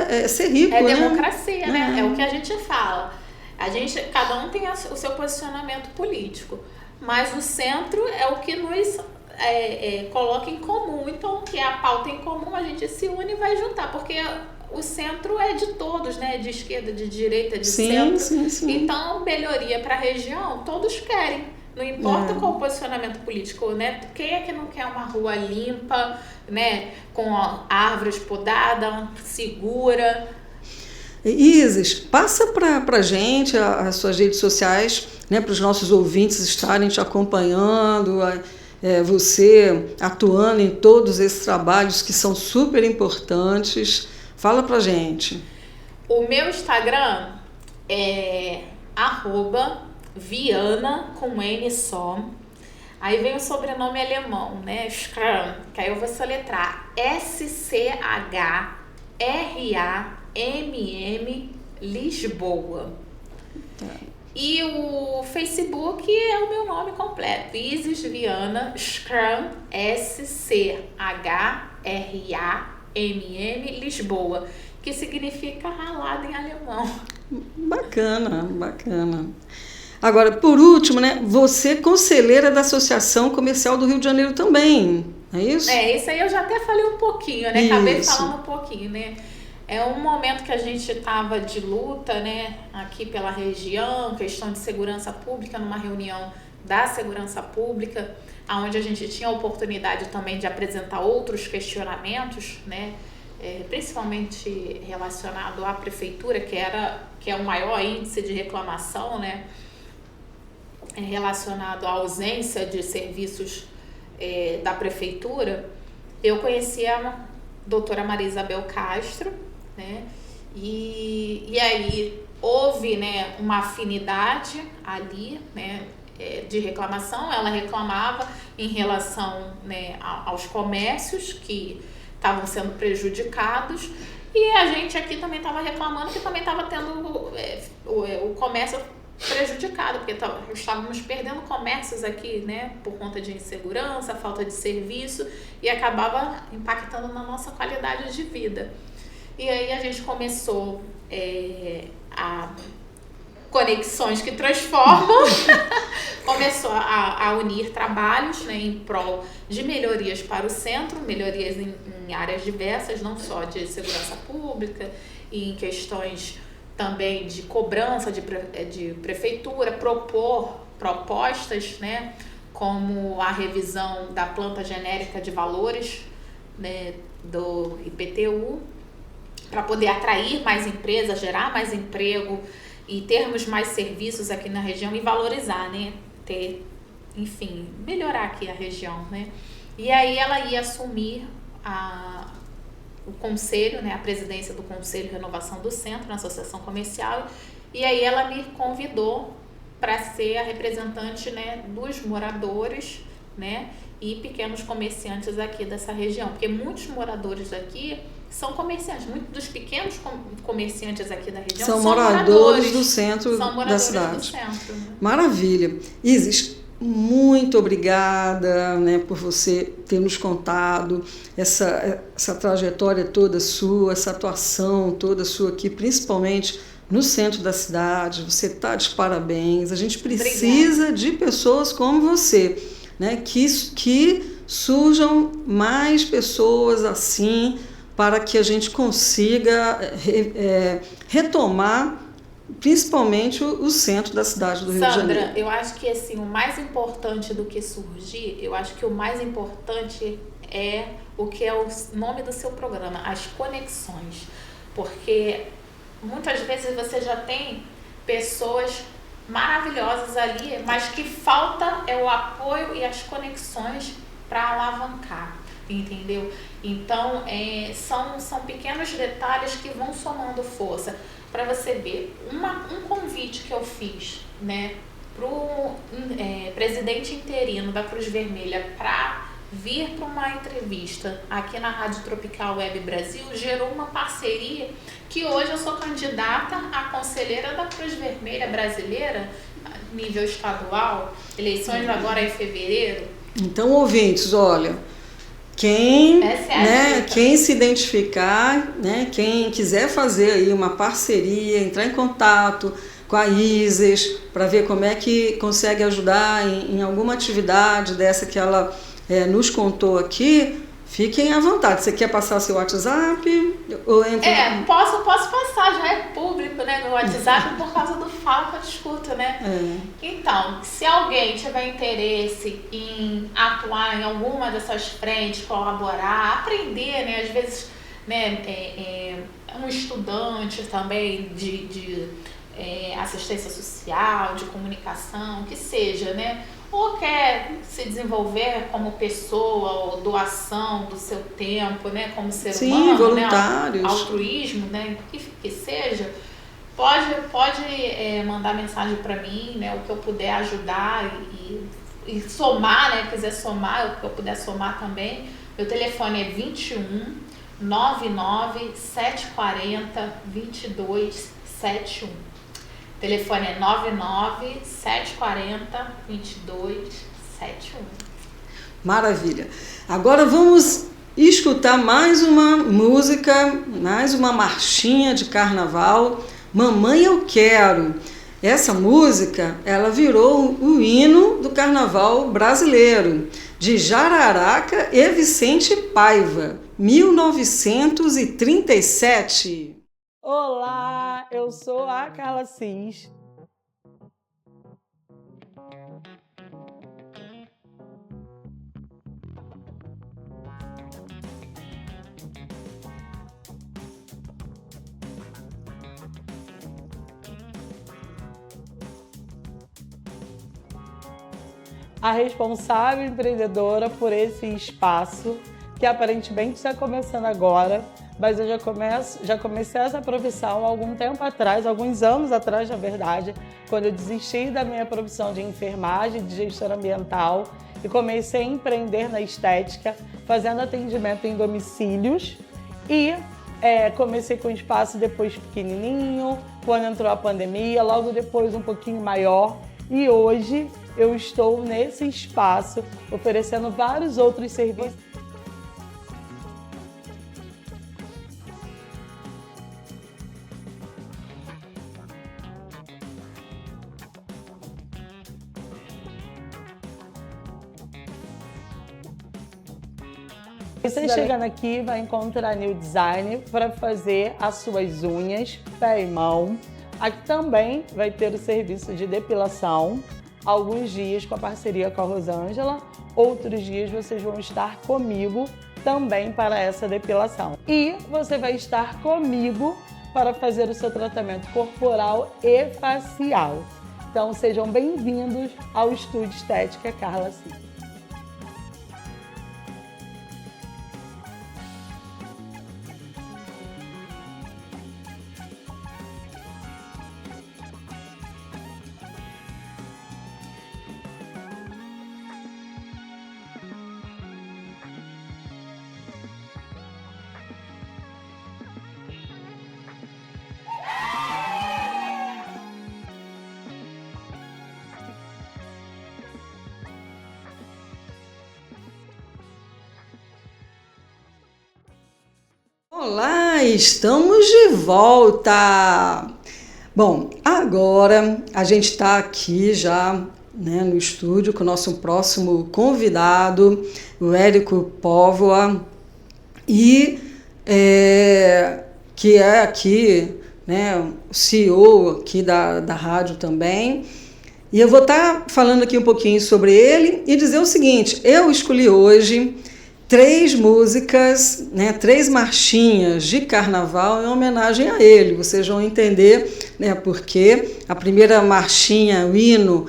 é ser rico, né? É democracia, né? É o que a gente fala. Cada um tem o seu posicionamento político, mas o centro é o que nos coloca em comum. Então, que é a pauta em comum, a gente se une e vai juntar, porque o centro é de todos, né? De esquerda, de direita, de centro. Sim. Então, melhoria para a região, todos querem. Não importa qual o posicionamento político, né? Quem é que não quer uma rua limpa, né? Com árvores podadas, segura. Isis, passa para a gente as suas redes sociais, né? Para os nossos ouvintes estarem te acompanhando, você atuando em todos esses trabalhos que são super importantes. Fala pra gente. O meu Instagram é @Viana com N só. Aí vem o sobrenome alemão, né? Schramm, que aí eu vou soletrar SCHRAMM Lisboa. Tá. E o Facebook é o meu nome completo, Isis Viana Schramm, SCHRAMM Lisboa, que significa ralado em alemão. Bacana. Agora, por último, né, você é conselheira da Associação Comercial do Rio de Janeiro também, é isso? Isso aí eu já até falei um pouquinho, né? Acabei falando um pouquinho, né? É um momento que a gente estava de luta, né? Aqui pela região, questão de segurança pública, numa reunião da segurança pública, onde a gente tinha a oportunidade também de apresentar outros questionamentos, né? Principalmente relacionado à prefeitura, que é o maior índice de reclamação, né? Relacionado à ausência de serviços da prefeitura. Eu conheci a doutora Maria Isabel Castro, né? E aí houve, né, uma afinidade ali, né, de reclamação. Ela reclamava em relação, né, aos comércios que estavam sendo prejudicados, e a gente aqui também estava reclamando que também estava tendo o comércio prejudicado, porque estávamos perdendo comércios aqui, né, por conta de insegurança, falta de serviço, e acabava impactando na nossa qualidade de vida. E aí a gente começou a conexões que transformam, começou a unir trabalhos, né, em prol de melhorias para o centro, melhorias em áreas diversas, não só de segurança pública, e em questões também de cobrança de prefeitura, propor propostas, né, como a revisão da planta genérica de valores, né, do IPTU, para poder atrair mais empresas, gerar mais emprego e termos mais serviços aqui na região e valorizar, né, enfim, melhorar aqui a região, né. E aí ela ia assumir o conselho, né, a presidência do Conselho de Renovação do Centro, na Associação Comercial, e aí ela me convidou para ser a representante, né, dos moradores, né, e pequenos comerciantes aqui dessa região, porque muitos moradores daqui são comerciantes, muitos dos pequenos comerciantes aqui da região são moradores do centro são da cidade. Do centro, né? Maravilha. Isis, muito obrigada, né, por você ter nos contado essa trajetória toda sua, essa atuação toda sua aqui, principalmente no centro da cidade. Você está de parabéns. A gente precisa de pessoas como você, né, que surjam mais pessoas assim, para que a gente consiga retomar principalmente o centro da cidade do Rio de Janeiro. Sandra, eu acho que assim, o mais importante do que surgir, eu acho que o mais importante é o que é o nome do seu programa, as conexões. Porque muitas vezes você já tem pessoas maravilhosas ali, mas que falta é o apoio e as conexões para alavancar, entendeu? Então, são pequenos detalhes que vão somando força. Para você ver, um convite que eu fiz, né, para o presidente interino da Cruz Vermelha para vir para uma entrevista aqui na Rádio Tropical Web Brasil, gerou uma parceria que hoje eu sou candidata a conselheira da Cruz Vermelha brasileira, nível estadual, eleições agora em fevereiro. Então, ouvintes, olha, quem se identificar, né, quem quiser fazer aí uma parceria, entrar em contato com a Isis para ver como é que consegue ajudar em alguma atividade dessa que ela nos contou aqui, fiquem à vontade. Você quer passar seu WhatsApp? Ou posso passar, já é público, né, no WhatsApp por causa do Fala que eu discuto, né? Então, se alguém tiver interesse em atuar em alguma dessas frentes, colaborar, aprender, né, às vezes, né, um estudante também de assistência social, de comunicação, que seja, né? Ou quer se desenvolver como pessoa, ou doação do seu tempo, né, como ser humano, voluntários, né, altruísmo, né, que seja, pode mandar mensagem para mim, né, o que eu puder ajudar e somar, né, quiser somar, o que eu puder somar também. Meu telefone é 21 99 740 2271. Telefone é 99 740 2271. Maravilha. Agora vamos escutar mais uma música, mais uma marchinha de carnaval, Mamãe Eu Quero. Essa música, ela virou o hino do carnaval brasileiro, de Jararaca e Vicente Paiva, 1937. Olá, eu sou a Carla Cis. A responsável empreendedora por esse espaço, que aparentemente está começando agora, mas eu já comecei essa profissão há algum tempo atrás, alguns anos atrás, na verdade, quando eu desisti da minha profissão de enfermagem, de gestora ambiental, e comecei a empreender na estética, fazendo atendimento em domicílios, e comecei com um espaço depois pequenininho, quando entrou a pandemia, logo depois um pouquinho maior, e hoje eu estou nesse espaço oferecendo vários outros serviços. Você chegando aqui vai encontrar New Design para fazer as suas unhas, pé e mão. Aqui também vai ter o serviço de depilação, alguns dias com a parceria com a Rosângela, outros dias vocês vão estar comigo também para essa depilação. E você vai estar comigo para fazer o seu tratamento corporal e facial. Então sejam bem-vindos ao Estúdio Estética Carla Cis. Olá, estamos de volta! Bom, agora a gente está aqui já, né, no estúdio com o nosso próximo convidado, o Érico Póvoa, e que é aqui, né, o CEO aqui da rádio também. E eu vou estar falando aqui um pouquinho sobre ele e dizer o seguinte: eu escolhi hoje 3 músicas, né, 3 marchinhas de carnaval em homenagem a ele. Vocês vão entender, né, porque a primeira marchinha, o hino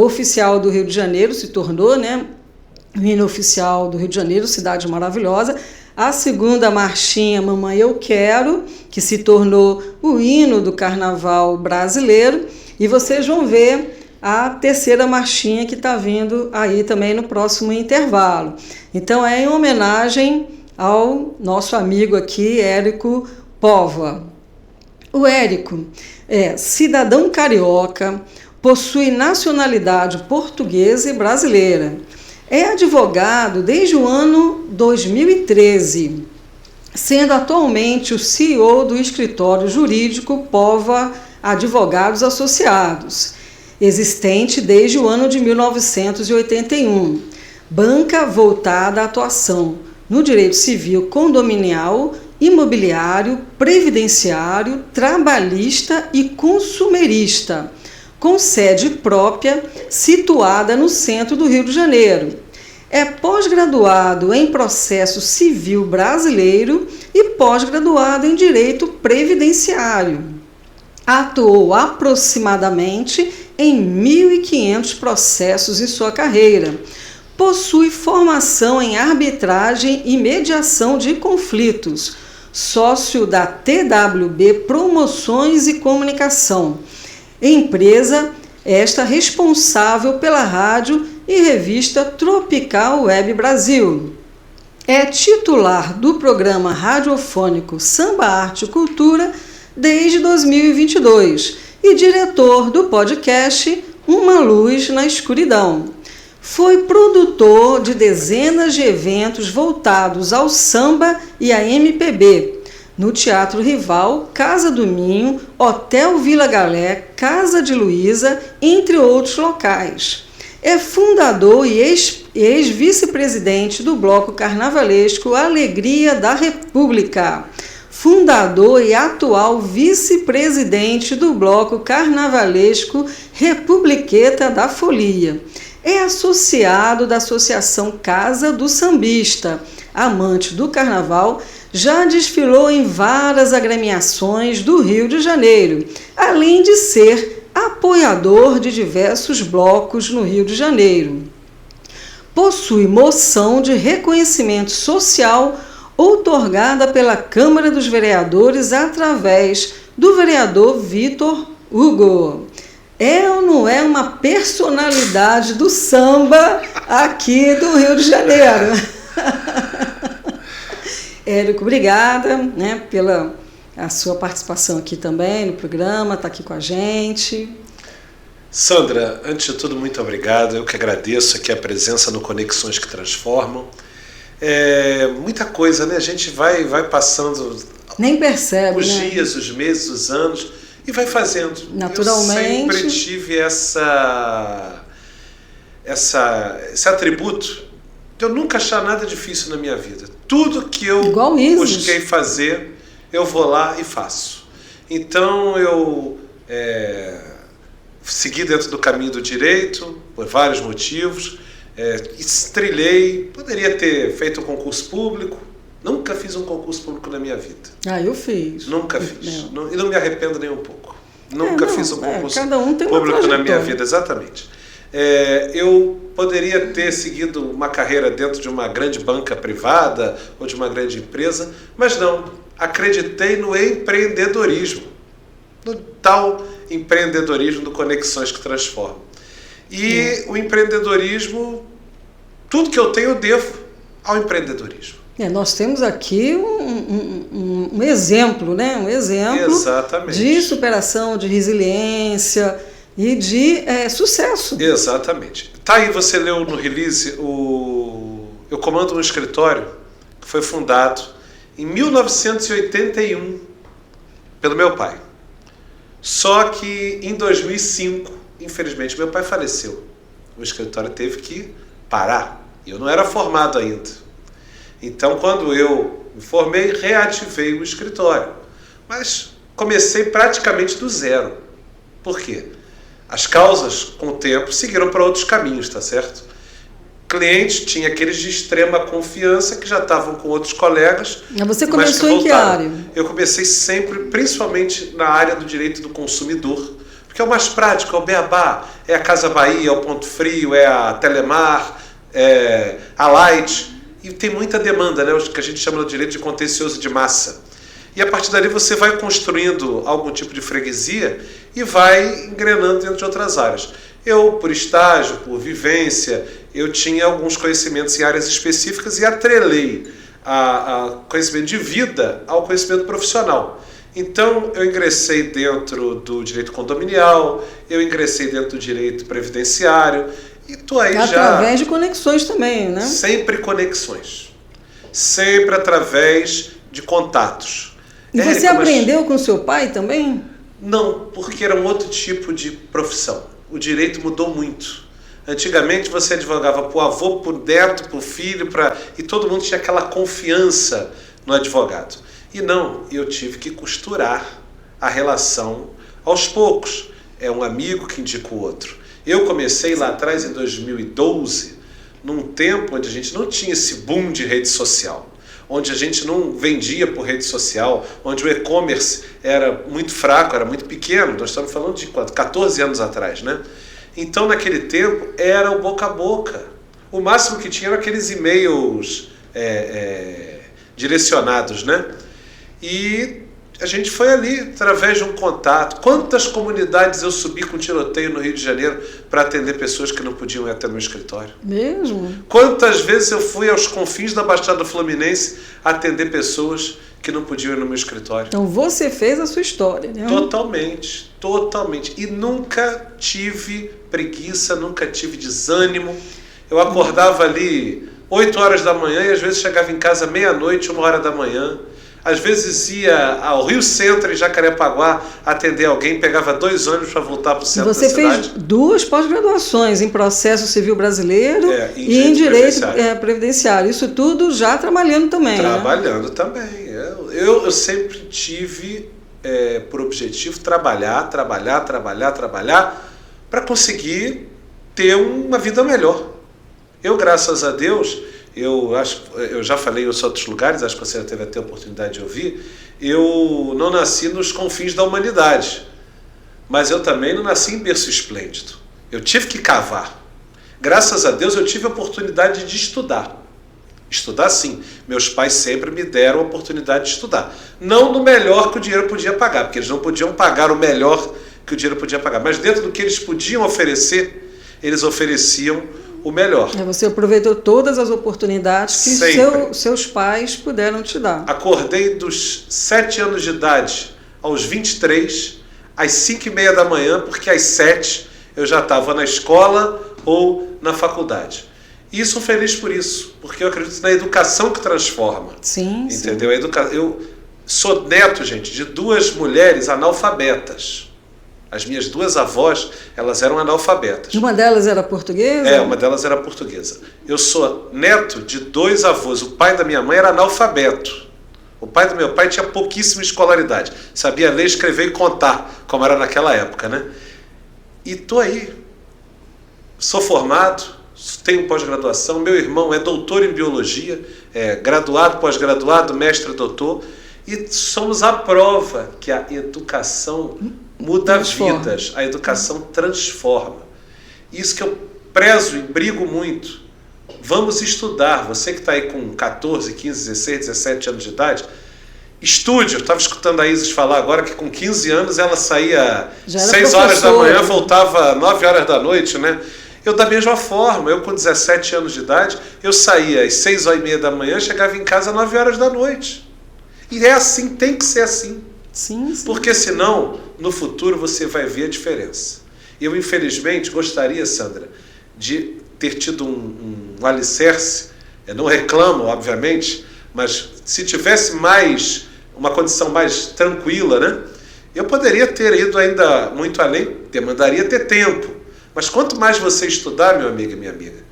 oficial do Rio de Janeiro, se tornou, né, o hino oficial do Rio de Janeiro, Cidade Maravilhosa. A segunda marchinha, Mamãe Eu Quero, que se tornou o hino do carnaval brasileiro. E vocês vão ver a terceira marchinha que está vindo aí também no próximo intervalo. Então é em homenagem ao nosso amigo aqui, Érico Póvoa. O Érico é cidadão carioca, possui nacionalidade portuguesa e brasileira. É advogado desde o ano 2013, sendo atualmente o CEO do escritório jurídico Póvoa Advogados Associados, existente desde o ano de 1981, banca voltada à atuação no direito civil condominial, imobiliário, previdenciário, trabalhista e consumerista, com sede própria situada no centro do Rio de Janeiro. É pós-graduado em processo civil brasileiro e pós-graduado em direito previdenciário. Atuou aproximadamente em 1.500 processos em sua carreira. Possui formação em arbitragem e mediação de conflitos. Sócio da TWB Promoções e Comunicação. Empresa esta responsável pela rádio e revista Tropical Web Brasil. É titular do programa radiofônico Samba Arte e Cultura desde 2022 e diretor do podcast Uma Luz na Escuridão. Foi produtor de dezenas de eventos voltados ao samba e à MPB, no Teatro Rival, Casa do Minho, Hotel Vila Galé, Casa de Luísa, entre outros locais. É fundador e ex-vice-presidente do Bloco Carnavalesco Alegria da República. Fundador e atual vice-presidente do Bloco Carnavalesco Republiqueta da Folia. É associado da Associação Casa do Sambista, amante do carnaval, já desfilou em várias agremiações do Rio de Janeiro, além de ser apoiador de diversos blocos no Rio de Janeiro. Possui moção de reconhecimento social outorgada pela Câmara dos Vereadores através do vereador Vitor Hugo. É ou não é uma personalidade do samba aqui do Rio de Janeiro? Érico, obrigada, né, pela a sua participação aqui também no programa, está aqui com a gente. Sandra, antes de tudo, muito obrigado. Eu que agradeço aqui a presença no Conexões que Transformam. Muita coisa, né? A gente vai passando, nem percebe, os né? dias, os meses, os anos, e vai fazendo. Naturalmente. Eu sempre tive esse atributo de eu nunca achar nada difícil na minha vida. Tudo que eu busquei fazer, eu vou lá e faço. Então eu segui dentro do caminho do direito, por vários motivos. Trilhei, poderia ter feito um concurso público, nunca fiz um concurso público na minha vida. Eu fiz. Nunca fiz, e não me arrependo nem um pouco. Nunca fiz um concurso público na minha vida, exatamente. Eu poderia ter seguido uma carreira dentro de uma grande banca privada ou de uma grande empresa, mas não, acreditei no empreendedorismo, no tal empreendedorismo do Conexões que Transformam. E o empreendedorismo, tudo que eu tenho, eu devo ao empreendedorismo. Nós temos aqui um exemplo, né? Um exemplo Exatamente. De superação, de resiliência e de sucesso. Exatamente. Tá aí, você leu no release, eu comando um escritório que foi fundado em 1981 pelo meu pai. Só que em 2005, infelizmente, meu pai faleceu. O escritório teve que parar. Eu não era formado ainda. Então, quando eu me formei, reativei o escritório. Mas comecei praticamente do zero. Por quê? As causas, com o tempo, seguiram para outros caminhos, tá certo? Clientes, tinha aqueles de extrema confiança que já estavam com outros colegas. Mas você começou em que área? Eu comecei sempre, principalmente na área do direito do consumidor, porque é o mais prático, é o beabá, é a Casa Bahia, é o Ponto Frio, é a Telemar, é a Light, e tem muita demanda, né? O que a gente chama de direito de contencioso de massa. E a partir dali você vai construindo algum tipo de freguesia e vai engrenando dentro de outras áreas. Eu, por estágio, por vivência, eu tinha alguns conhecimentos em áreas específicas e atrelei a conhecimento de vida ao conhecimento profissional. Então, eu ingressei dentro do direito condominial, eu ingressei dentro do direito previdenciário e estou aí através de conexões também, né? Sempre conexões. Sempre através de contatos. E você aprendeu com seu pai também? Não, porque era um outro tipo de profissão. O direito mudou muito. Antigamente você advogava para o avô, para o neto, para o filho, e todo mundo tinha aquela confiança no advogado. E não, eu tive que costurar a relação aos poucos. É um amigo que indica o outro. Eu comecei lá atrás, em 2012, num tempo onde a gente não tinha esse boom de rede social, onde a gente não vendia por rede social, onde o e-commerce era muito fraco, era muito pequeno. Nós estamos falando de 14 anos atrás, né? Então, naquele tempo, era o boca a boca. O máximo que tinha eram aqueles e-mails direcionados, né? E a gente foi ali, através de um contato. Quantas comunidades eu subi com tiroteio no Rio de Janeiro para atender pessoas que não podiam ir até o meu escritório? Mesmo? Quantas vezes eu fui aos confins da Baixada Fluminense atender pessoas que não podiam ir no meu escritório? Então você fez a sua história, né? Totalmente, totalmente. E nunca tive preguiça, nunca tive desânimo. Eu acordava ali 8 horas da manhã e às vezes chegava em casa meia-noite, 1 hora da manhã. Às vezes ia ao Rio Centro, em Jacarepaguá, atender alguém, pegava 2 ônibus para voltar para o centro da cidade. Você fez 2 pós-graduações, em processo civil brasileiro e em direito previdenciário. Isso tudo já trabalhando também, Trabalhando, né? Também. Eu sempre tive por objetivo trabalhar, para conseguir ter uma vida melhor. Eu, graças a Deus, eu já falei em outros lugares, acho que você já teve até a oportunidade de ouvir, eu não nasci nos confins da humanidade, mas eu também não nasci em berço esplêndido. Eu tive que cavar. Graças a Deus eu tive a oportunidade de estudar. Estudar sim. Meus pais sempre me deram a oportunidade de estudar. Não no melhor que o dinheiro podia pagar, porque eles não podiam pagar o melhor que o dinheiro podia pagar, mas dentro do que eles podiam oferecer, eles ofereciam o melhor. Você aproveitou todas as oportunidades que seus pais puderam te dar. Acordei dos 7 anos de idade aos 23, às 5h30 da manhã, porque às 7 eu já estava na escola ou na faculdade. E sou feliz por isso, porque eu acredito na educação que transforma. Sim, entendeu? Eu sou neto, gente, de 2 mulheres analfabetas. As minhas 2 avós, elas eram analfabetas. Uma delas era portuguesa? Uma delas era portuguesa. Eu sou neto de 2 avós. O pai da minha mãe era analfabeto. O pai do meu pai tinha pouquíssima escolaridade. Sabia ler, escrever e contar, como era naquela época, né? E tô aí. Sou formado, tenho pós-graduação. Meu irmão é doutor em biologia, graduado, pós-graduado, mestre, doutor. E somos a prova que a educação muda vidas, a educação transforma. Isso que eu prezo e brigo muito. Vamos estudar. Você que está aí com 14, 15, 16, 17 anos de idade, estude. Eu estava escutando a Isis falar agora que com 15 anos ela saía 6 horas da manhã, voltava 9 horas da noite, né? Eu da mesma forma, eu com 17 anos de idade, eu saía às 6h30 da manhã, chegava em casa às 9 horas da noite. E é assim, tem que ser assim. Sim. Porque senão, no futuro, você vai ver a diferença. Eu, infelizmente, gostaria, Sandra, de ter tido um alicerce, eu não reclamo, obviamente, Mas se tivesse uma condição mais tranquila, né? Eu poderia ter ido ainda muito além, demandaria ter tempo. Mas quanto mais você estudar, meu amigo e minha amiga,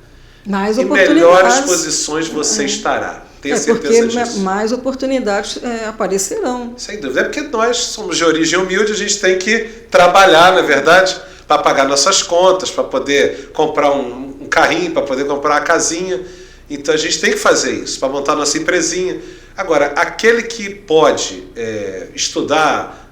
mais em melhores posições você estará. Tenho certeza disso. Porque mais oportunidades aparecerão. Sem dúvida. É porque nós somos de origem humilde, a gente tem que trabalhar, na verdade, para pagar nossas contas, para poder comprar um carrinho, para poder comprar uma casinha. Então a gente tem que fazer isso, para montar nossa empresinha. Agora, aquele que pode estudar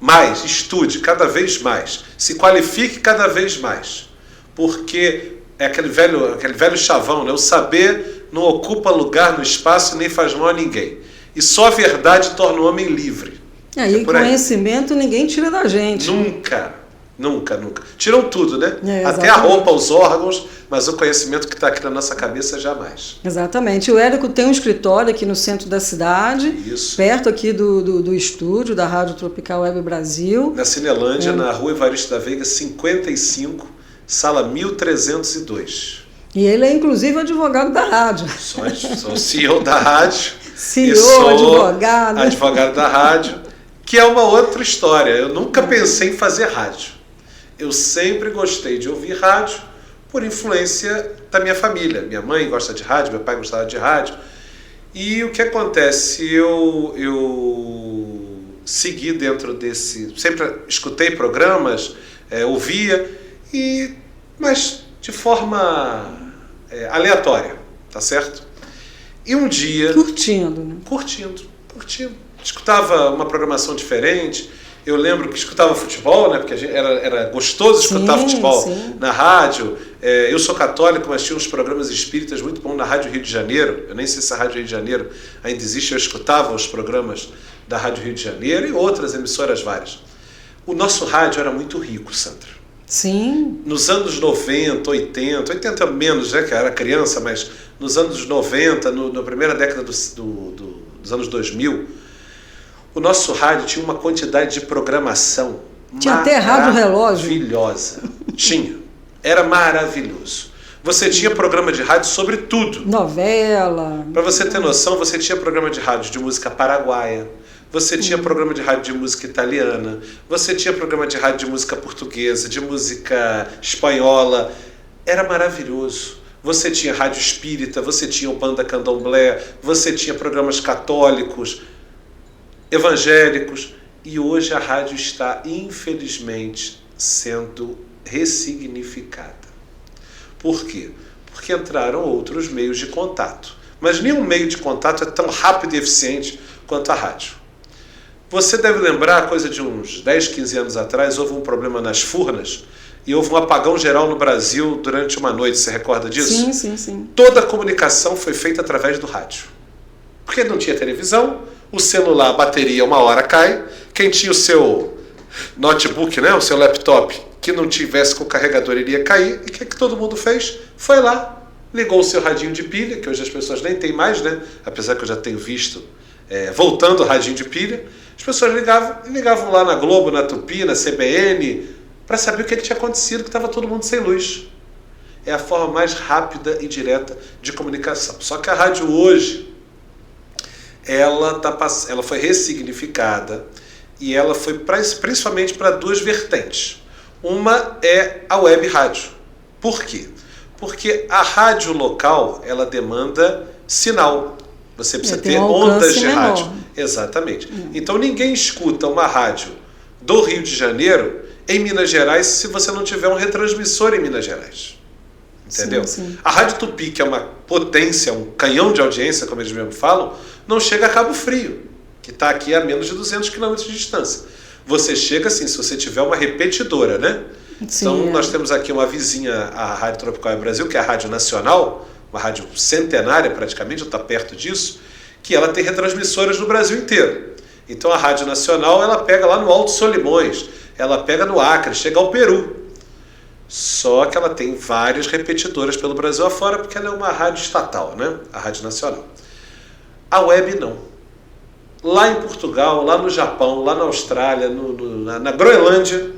mais, estude cada vez mais, se qualifique cada vez mais, porque é aquele velho chavão, né? O saber não ocupa lugar no espaço e nem faz mal a ninguém. E só a verdade torna o homem livre. E conhecimento ninguém tira da gente. Nunca. Tiram tudo, né? Até a roupa, os órgãos, mas o conhecimento que está aqui na nossa cabeça, jamais. Exatamente. O Érico tem um escritório aqui no centro da cidade, perto aqui do estúdio da Rádio Tropical Web Brasil. Na Cinelândia, na Rua Evaristo da Veiga, 55, sala 1302. E ele é, inclusive, advogado da rádio. Sou CEO da rádio. CEO, advogado. Advogado da rádio, que é uma outra história. Eu nunca pensei em fazer rádio. Eu sempre gostei de ouvir rádio por influência da minha família. Minha mãe gosta de rádio, meu pai gostava de rádio. E o que acontece? Eu segui dentro desse... Sempre escutei programas, ouvia, mas de forma aleatória, tá certo? E um dia... Curtindo, né? Curtindo. Escutava uma programação diferente. Eu lembro que escutava futebol, né? Porque era gostoso escutar futebol na rádio. Eu sou católico, mas tinha uns programas espíritas muito bons na Rádio Rio de Janeiro. Eu nem sei se a Rádio Rio de Janeiro ainda existe. Eu escutava os programas da Rádio Rio de Janeiro e outras emissoras várias. O nosso rádio era muito rico, Sandra. Sim. Nos anos 90, 80 menos, né? Que eu era criança, mas nos anos 90, na primeira década dos anos 2000, o nosso rádio tinha uma quantidade de programação até rádio relógio. Maravilhosa. Tinha. Era maravilhoso. Você tinha programa de rádio sobre tudo. Novela. Para você ter noção, você tinha programa de rádio de música paraguaia, você tinha programa de rádio de música italiana, você tinha programa de rádio de música portuguesa, de música espanhola. Era maravilhoso. Você tinha rádio espírita, você tinha o Banda Candomblé, você tinha programas católicos, evangélicos, e hoje a rádio está, infelizmente, sendo ressignificada. Por quê? Porque entraram outros meios de contato. Mas nenhum meio de contato é tão rápido e eficiente quanto a rádio. Você deve lembrar, coisa de uns 10, 15 anos atrás, houve um problema nas Furnas e houve um apagão geral no Brasil durante uma noite. Você recorda disso? Sim. Toda a comunicação foi feita através do rádio. Porque não tinha televisão, o celular, a bateria, uma hora cai. Quem tinha o seu notebook, né, o seu laptop, que não tivesse com o carregador, iria cair. E o que todo mundo fez? Foi lá, ligou o seu radinho de pilha, que hoje as pessoas nem têm mais, né? Apesar que eu já tenho visto voltando o radinho de pilha. As pessoas ligavam lá na Globo, na Tupi, na CBN, para saber o que tinha acontecido, que estava todo mundo sem luz. É a forma mais rápida e direta de comunicação. Só que a rádio hoje, ela foi ressignificada e ela foi principalmente para duas vertentes. Uma é a web rádio. Por quê? Porque a rádio local, ela demanda sinal. Você precisa ter ondas de rádio. Exatamente. Então ninguém escuta uma rádio do Rio de Janeiro em Minas Gerais se você não tiver um retransmissor em Minas Gerais. Entendeu? Sim. A Rádio Tupi, que é uma potência, um canhão de audiência, como eles mesmo falam, não chega a Cabo Frio, que está aqui a menos de 200 quilômetros de distância. Você chega assim, se você tiver uma repetidora, né? Sim, então nós temos aqui uma vizinha, a Rádio Tropical Brasil, que é a Rádio Nacional, uma rádio centenária praticamente, está perto disso, que ela tem retransmissoras no Brasil inteiro. Então a Rádio Nacional, ela pega lá no Alto Solimões, ela pega no Acre, chega ao Peru. Só que ela tem várias repetidoras pelo Brasil afora, porque ela é uma rádio estatal, né? A Rádio Nacional. A web não. Lá em Portugal, lá no Japão, lá na Austrália, na Groenlândia.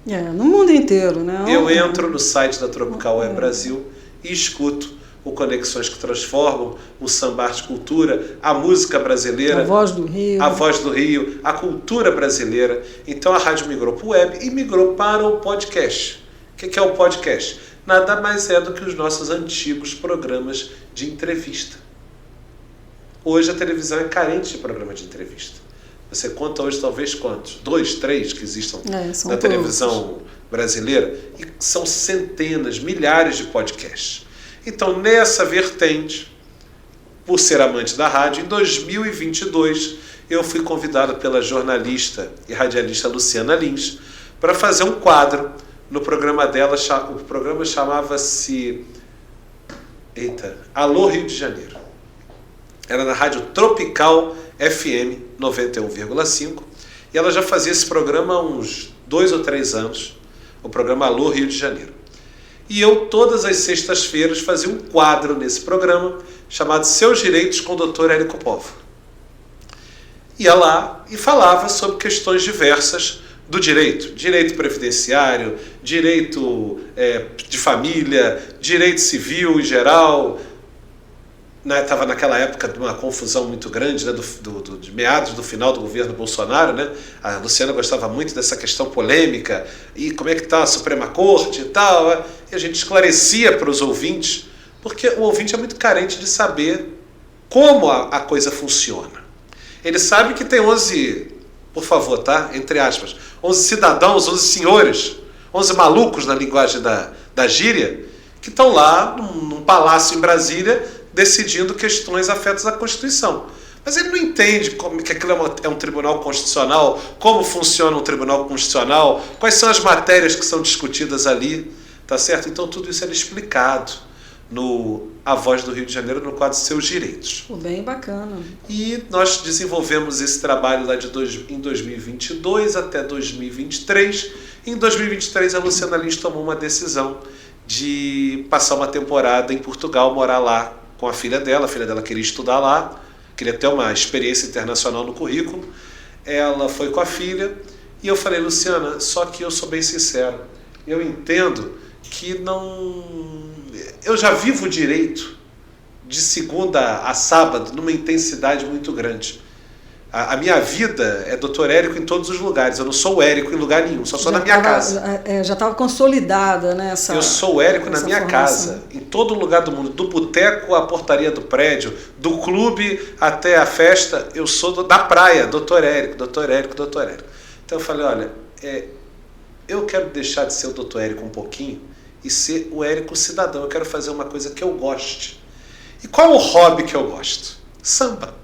No mundo inteiro, né? Eu entro no site da Tropical Web Brasil e escuto o Conexões que Transformam, o Samba Arte Cultura, a música brasileira, A Voz do Rio, a cultura brasileira. Então a rádio migrou para o web e migrou para o podcast. O que é o podcast? Nada mais é do que os nossos antigos programas de entrevista. Hoje a televisão é carente de programa de entrevista. Você conta hoje talvez quantos? 2, 3 que existam na televisão brasileira? E são centenas, milhares de podcasts. Então, nessa vertente, por ser amante da rádio, em 2022 eu fui convidado pela jornalista e radialista Luciana Lins para fazer um quadro no programa dela. O programa chamava-se Alô Rio de Janeiro. Era na Rádio Tropical FM 91,5 e ela já fazia esse programa há uns 2 ou 3 anos, o programa Alô Rio de Janeiro. E eu, todas as sextas-feiras, fazia um quadro nesse programa chamado Seus Direitos com o Dr. Érico Povo. Ia lá e falava sobre questões diversas do direito. Direito previdenciário, direito de família, direito civil em geral. Estava naquela época de uma confusão muito grande, né, de meados do final do governo Bolsonaro, né? A Luciana gostava muito dessa questão polêmica, e como é que está a Suprema Corte e tal, e a gente esclarecia para os ouvintes, porque o ouvinte é muito carente de saber como a coisa funciona. Ele sabe que tem 11, por favor, tá? Entre aspas, 11 cidadãos, 11 senhores, 11 malucos na linguagem da gíria, que estão lá num palácio em Brasília decidindo questões afetas à Constituição. Mas ele não entende que aquilo é um tribunal constitucional, como funciona um tribunal constitucional, quais são as matérias que são discutidas ali, tá certo? Então tudo isso era explicado no A Voz do Rio de Janeiro, no quadro Seus Direitos. Bem bacana. E nós desenvolvemos esse trabalho lá em 2022 até 2023. Em 2023 a Luciana Lins tomou uma decisão de passar uma temporada em Portugal, morar lá com a filha dela queria estudar lá, queria ter uma experiência internacional no currículo. Ela foi com a filha e eu falei, Luciana, só que eu sou bem sincero, eu entendo que eu já vivo o direito de segunda a sábado numa intensidade muito grande. A minha vida é Dr. Érico em todos os lugares. Eu não sou o Érico em lugar nenhum, só na minha casa. Já estava consolidada, né? Eu sou o Érico na minha casa, em todo lugar do mundo, do boteco à portaria do prédio, do clube até a festa, eu sou da praia, Dr. Érico, Dr. Érico, Dr. Érico. Então eu falei, olha, eu quero deixar de ser o Dr. Érico um pouquinho e ser o Érico cidadão. Eu quero fazer uma coisa que eu goste. E qual é o hobby que eu gosto? Samba.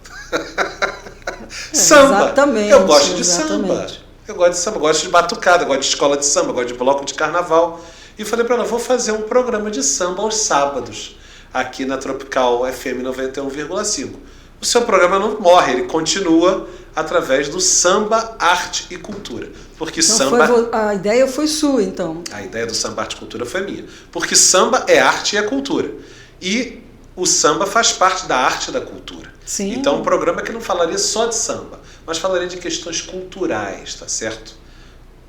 Samba. Exatamente. Eu gosto de samba. Eu gosto de samba, gosto de batucada, gosto de escola de samba, gosto de bloco de carnaval. E falei para ela, vou fazer um programa de samba aos sábados, aqui na Tropical FM 91,5. O seu programa não morre, ele continua através do Samba, Arte e Cultura. Porque então samba... a ideia foi sua, então. A ideia do Samba, Arte e Cultura foi minha. Porque samba é arte e é cultura. E o samba faz parte da arte e da cultura. Sim. Então, um programa que não falaria só de samba, mas falaria de questões culturais, tá certo?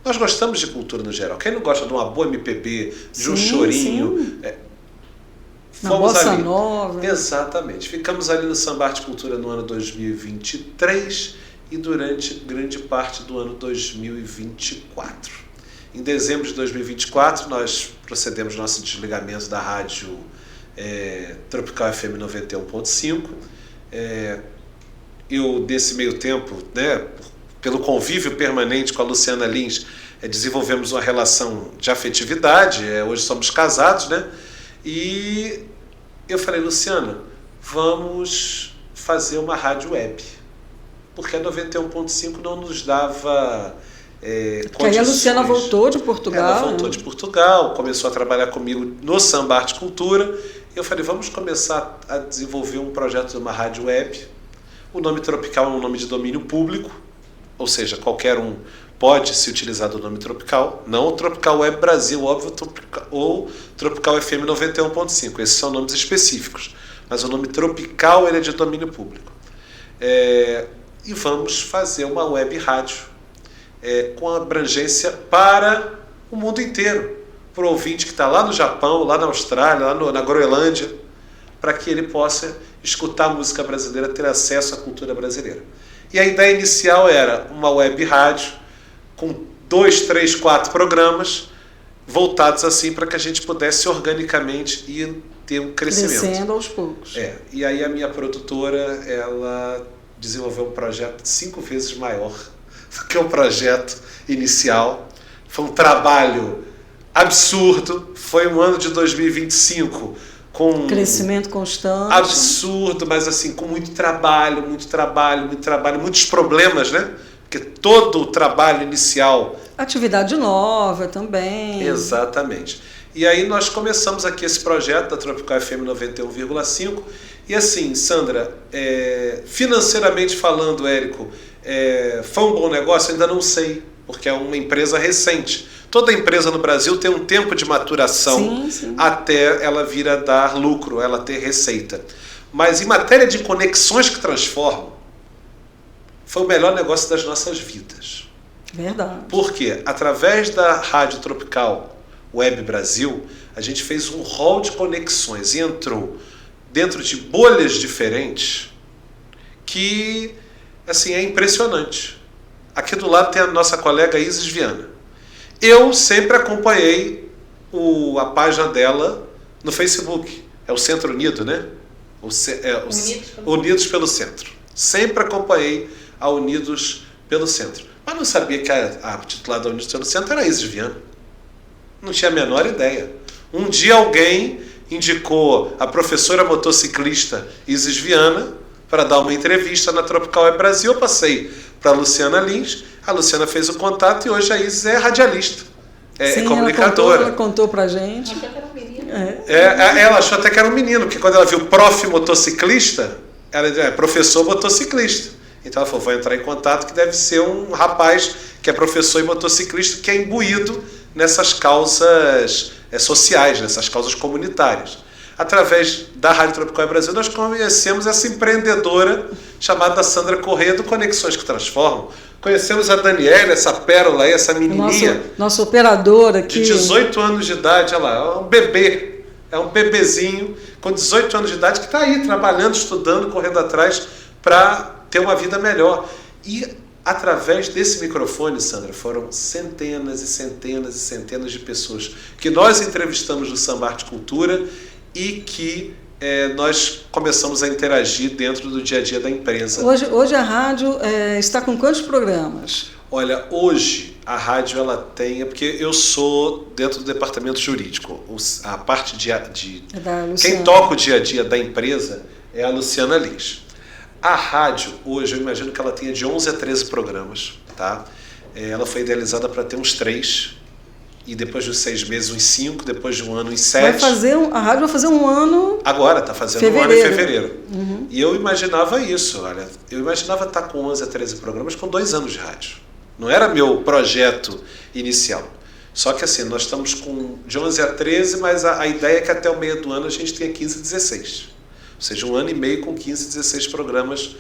Nós gostamos de cultura no geral. Quem não gosta de uma boa MPB, de um chorinho? Na bossa nova. Exatamente. Ficamos ali no Samba, Arte e Cultura no ano 2023 e durante grande parte do ano 2024. Em dezembro de 2024, nós procedemos ao nosso desligamento da rádio Tropical FM 91.5. Eu, nesse meio tempo, né, pelo convívio permanente com a Luciana Lins, desenvolvemos uma relação de afetividade, hoje somos casados, né? E eu falei, Luciana, vamos fazer uma rádio web, porque a 91.5 não nos dava Porque aí a Luciana voltou de Portugal. Ela voltou de Portugal, começou a trabalhar comigo no Samba, Arte e Cultura. E eu falei, vamos começar a desenvolver um projeto de uma rádio web. O nome Tropical é um nome de domínio público, ou seja, qualquer um pode se utilizar do nome Tropical. Não o Tropical Web Brasil, óbvio, ou Tropical FM 91.5. Esses são nomes específicos. Mas o nome Tropical ele é de domínio público. E vamos fazer uma web rádio com abrangência para o mundo inteiro. Para o ouvinte que está lá no Japão, lá na Austrália, lá na Groenlândia, para que ele possa escutar a música brasileira, ter acesso à cultura brasileira. E a ideia inicial era uma web rádio com 2, 3, 4 programas voltados assim para que a gente pudesse organicamente ir ter um crescimento. Crescendo aos poucos. E aí a minha produtora, ela desenvolveu um projeto 5 vezes maior do que o projeto inicial. Foi um trabalho absurdo. Foi um ano de 2025 com crescimento constante. Absurdo, mas assim, com muito trabalho, muitos problemas, né? Porque todo o trabalho inicial... Atividade nova também. Exatamente. E aí nós começamos aqui esse projeto da Tropical FM 91,5. E assim, Sandra, financeiramente falando, Érico, foi um bom negócio? Ainda não sei, porque é uma empresa recente. Toda empresa no Brasil tem um tempo de maturação até ela vir a dar lucro, ela ter receita. Mas em matéria de conexões que transformam, foi o melhor negócio das nossas vidas. Verdade. Por quê? Através da Rádio Tropical Web Brasil, a gente fez um rol de conexões e entrou dentro de bolhas diferentes que, assim, é impressionante. Aqui do lado tem a nossa colega Isis Viana. Eu sempre acompanhei a página dela no Facebook. É o Centro Unido, né? Unidos pelo Centro. Sempre acompanhei a Unidos pelo Centro. Mas não sabia que a titular da Unidos pelo Centro era a Isis Viana. Não tinha a menor ideia. Um dia alguém indicou a professora motociclista Isis Viana para dar uma entrevista na Tropical Web Brasil. Eu passei para a Luciana Lins. A Luciana fez o contato e hoje a Isis é radialista, é comunicadora. Ela contou pra gente. Achou que era um menino. Ela achou até que era um menino, porque quando ela viu prof motociclista, ela disse, professor motociclista. Então ela falou, vou entrar em contato, que deve ser um rapaz que é professor e motociclista, que é imbuído nessas causas sociais, nessas causas comunitárias. Através da Rádio Tropical Brasil, nós conhecemos essa empreendedora chamada Sandra Corrêa, do Conexões que Transformam. Conhecemos a Daniela, essa pérola aí, essa menininha. Nossa operadora aqui. De 18 anos de idade, olha lá, é um bebê. É um bebezinho com 18 anos de idade que está aí, trabalhando, estudando, correndo atrás para ter uma vida melhor. E através desse microfone, Sandra, foram centenas e centenas e centenas de pessoas que nós entrevistamos no Samba Arte Cultura e que nós começamos a interagir dentro do dia a dia da empresa. Hoje a rádio está com quantos programas? Olha, hoje a rádio ela tem... Porque eu sou dentro do departamento jurídico. A parte quem toca o dia a dia da empresa é a Luciana Lins. A rádio, hoje, eu imagino que ela tenha de 11 a 13 programas. Tá? Ela foi idealizada para ter uns 3. E depois de 6 meses, uns 5. Depois de um ano, uns 7. A rádio vai fazer um ano... Agora, está fazendo um ano em fevereiro. Uhum. E eu imaginava isso, olha. Eu imaginava estar com 11 a 13 programas com 2 anos de rádio. Não era meu projeto inicial. Só que assim, nós estamos com de 11 a 13, mas a ideia é que até o meio do ano a gente tenha 15 a 16. Ou seja, um ano e meio com 15 a 16 programas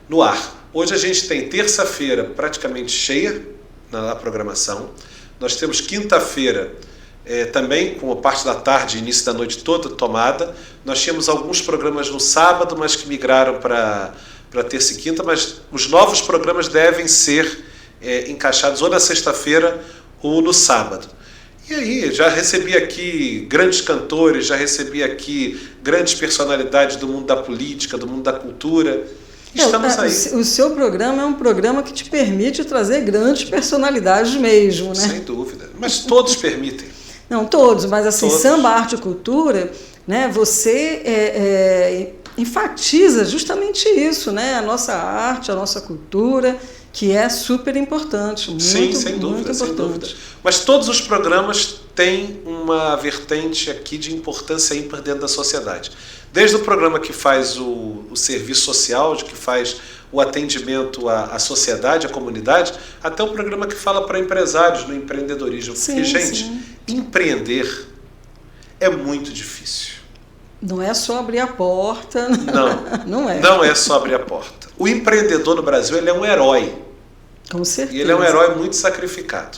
no ar. Hoje a gente tem terça-feira praticamente cheia na programação. Nós temos quinta-feira também com a parte da tarde e início da noite toda tomada. Nós tínhamos alguns programas no sábado, mas que migraram para terça e quinta, mas os novos programas devem ser encaixados ou na sexta-feira ou no sábado. E aí, já recebi aqui grandes cantores, já recebi aqui grandes personalidades do mundo da política, do mundo da cultura. Estamos aí. O seu programa é um programa que te permite trazer grandes personalidades mesmo, né? Sem dúvida. Mas todos permitem. Não, todos, mas assim, todos. Samba, arte e cultura, né? Você enfatiza justamente isso, né? A nossa arte, a nossa cultura, que é super importante. Muito, sim, sem dúvida, muito importante. Sem dúvida. Mas todos os programas têm uma vertente aqui de importância ímpar dentro da sociedade. Desde o programa que faz o serviço social, que faz o atendimento à sociedade, à comunidade, até o programa que fala para empresários no empreendedorismo. Porque, gente, empreender é muito difícil. Não é só abrir a porta. Não é. Não é só abrir a porta. O empreendedor no Brasil, ele é um herói. Com certeza. E ele é um herói muito sacrificado.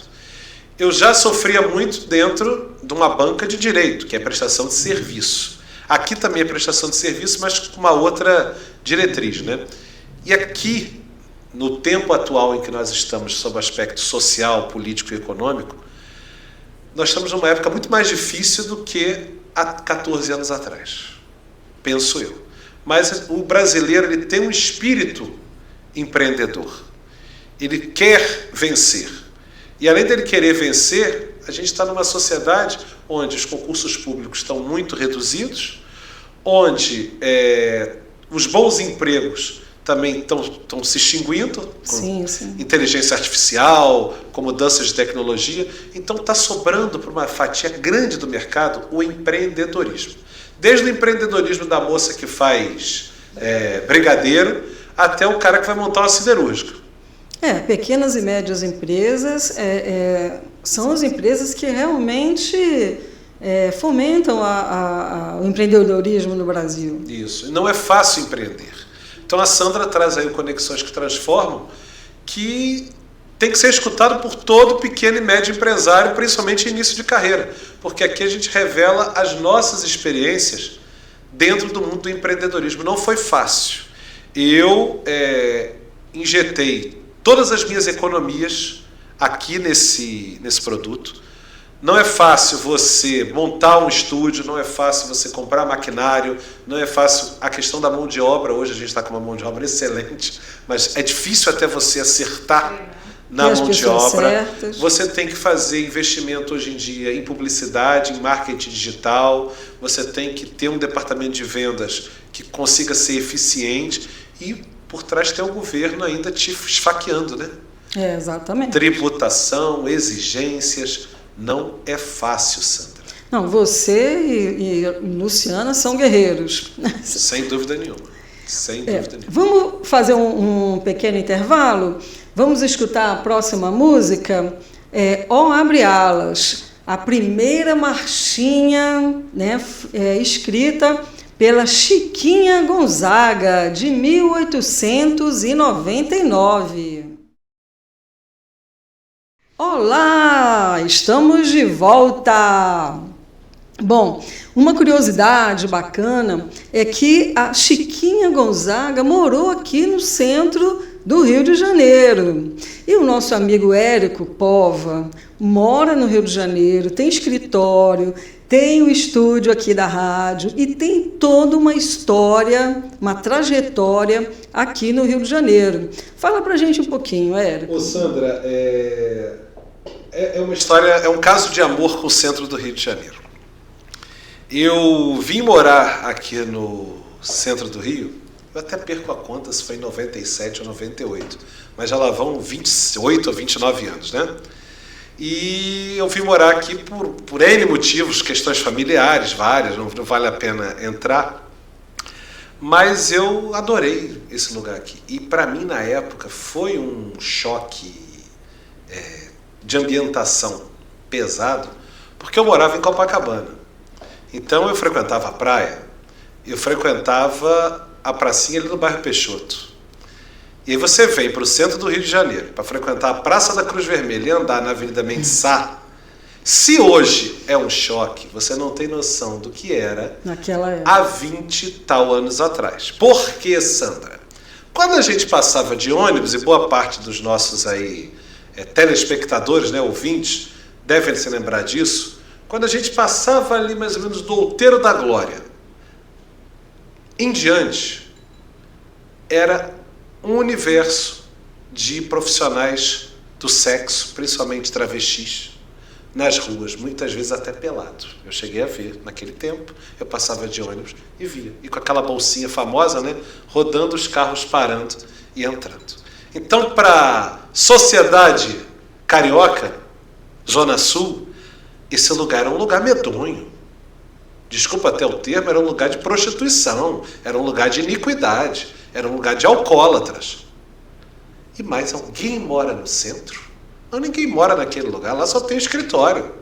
Eu já sofria muito dentro de uma banca de direito, que é prestação de serviço. Aqui também é prestação de serviço, mas com uma outra diretriz, né? E aqui, no tempo atual em que nós estamos, sob o aspecto social, político e econômico, nós estamos numa época muito mais difícil do que há 14 anos atrás, penso eu. Mas o brasileiro, ele tem um espírito empreendedor. Ele quer vencer. E além dele querer vencer, a gente está numa sociedade onde os concursos públicos estão muito reduzidos, onde os bons empregos também estão se extinguindo, com inteligência artificial, com mudanças de tecnologia. Então está sobrando para uma fatia grande do mercado o empreendedorismo. Desde o empreendedorismo da moça que faz brigadeiro até o cara que vai montar uma siderúrgica. Pequenas e médias empresas são as empresas que realmente fomentam o empreendedorismo no Brasil. Isso, e não é fácil empreender. Então a Sandra traz aí o Conexões que Transformam, que tem que ser escutado por todo pequeno e médio empresário, principalmente início de carreira, porque aqui a gente revela as nossas experiências dentro do mundo do empreendedorismo. Não foi fácil. Eu injetei todas as minhas economias aqui nesse produto. Não é fácil você montar um estúdio, não é fácil você comprar maquinário, não é fácil a questão da mão de obra. Hoje a gente está com uma mão de obra excelente, mas é difícil até você acertar na mão de obra. Certas. Você tem que fazer investimento hoje em dia em publicidade, em marketing digital, você tem que ter um departamento de vendas que consiga ser eficiente e por trás tem o governo ainda te esfaqueando, né? Exatamente. Tributação, exigências. Não é fácil, Sandra. Não, você e Luciana são guerreiros. Sem dúvida nenhuma. Sem dúvida nenhuma. Vamos fazer um pequeno intervalo? Vamos escutar a próxima música? Ó Abre Alas, a primeira marchinha, né, escrita pela Chiquinha Gonzaga, de 1899. Olá, estamos de volta! Bom, uma curiosidade bacana é que a Chiquinha Gonzaga morou aqui no centro do Rio de Janeiro. E o nosso amigo Érico Pova mora no Rio de Janeiro, tem escritório, tem o estúdio aqui da rádio e tem toda uma história, uma trajetória aqui no Rio de Janeiro. Fala pra gente um pouquinho, Érico. Ô Sandra, é uma história, é um caso de amor com o centro do Rio de Janeiro. Eu vim morar aqui no centro do Rio, eu até perco a conta se foi em 97 ou 98, mas já lá vão 28 ou 29 anos, né? E eu vim morar aqui por N motivos, questões familiares, várias, não vale a pena entrar, mas eu adorei esse lugar aqui. E para mim, na época, foi um choque de ambientação pesado, porque eu morava em Copacabana. Então eu frequentava a praia, eu frequentava a pracinha ali no bairro Peixoto. E aí você vem para o centro do Rio de Janeiro para frequentar a Praça da Cruz Vermelha e andar na Avenida Mendes Sá. Se hoje é um choque, você não tem noção do que era naquela época, há 20 e tal anos atrás. Por que, Sandra? Quando a gente passava de ônibus, e boa parte dos nossos aí telespectadores, né, ouvintes, devem se lembrar disso, quando a gente passava ali mais ou menos do Outeiro da Glória em diante, era um universo de profissionais do sexo, principalmente travestis, nas ruas, muitas vezes até pelado. Eu cheguei a ver, naquele tempo, eu passava de ônibus e via. E com aquela bolsinha famosa, né, rodando os carros parando e entrando. Então, para a sociedade carioca, Zona Sul, esse lugar era um lugar medonho. Desculpa até o termo, era um lugar de prostituição, era um lugar de iniquidade, era um lugar de alcoólatras. E mais, alguém mora no centro? Não, ninguém mora naquele lugar, lá só tem escritório.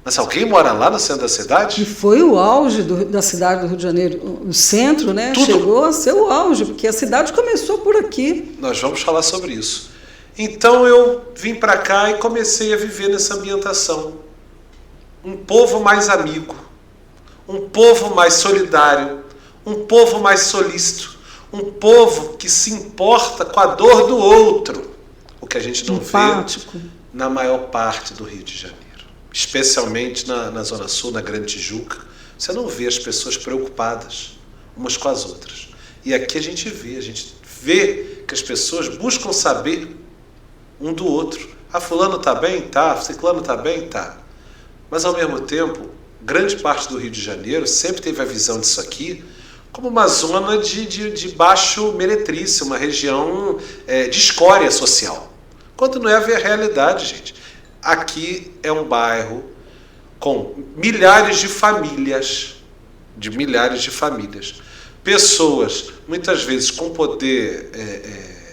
Mas alguém mora lá no centro da cidade? E foi o auge da cidade do Rio de Janeiro. O centro, né, chegou a ser o auge, porque a cidade começou por aqui. Nós vamos falar sobre isso. Então eu vim para cá e comecei a viver nessa ambientação. Um povo mais amigo, um povo mais solidário, um povo mais solícito, um povo que se importa com a dor do outro, o que a gente não empático. Vê na maior parte do Rio de Janeiro, especialmente na Zona Sul, na Grande Tijuca. Você não vê as pessoas preocupadas umas com as outras. E aqui a gente vê que as pessoas buscam saber um do outro. Ah, fulano está bem? Tá. Ciclano está bem? Tá. Mas, ao mesmo tempo, grande parte do Rio de Janeiro sempre teve a visão disso aqui como uma zona de baixo meretriz, uma região de escória social. Quando não é a realidade, gente. Aqui é um bairro com milhares de famílias, pessoas, muitas vezes com poder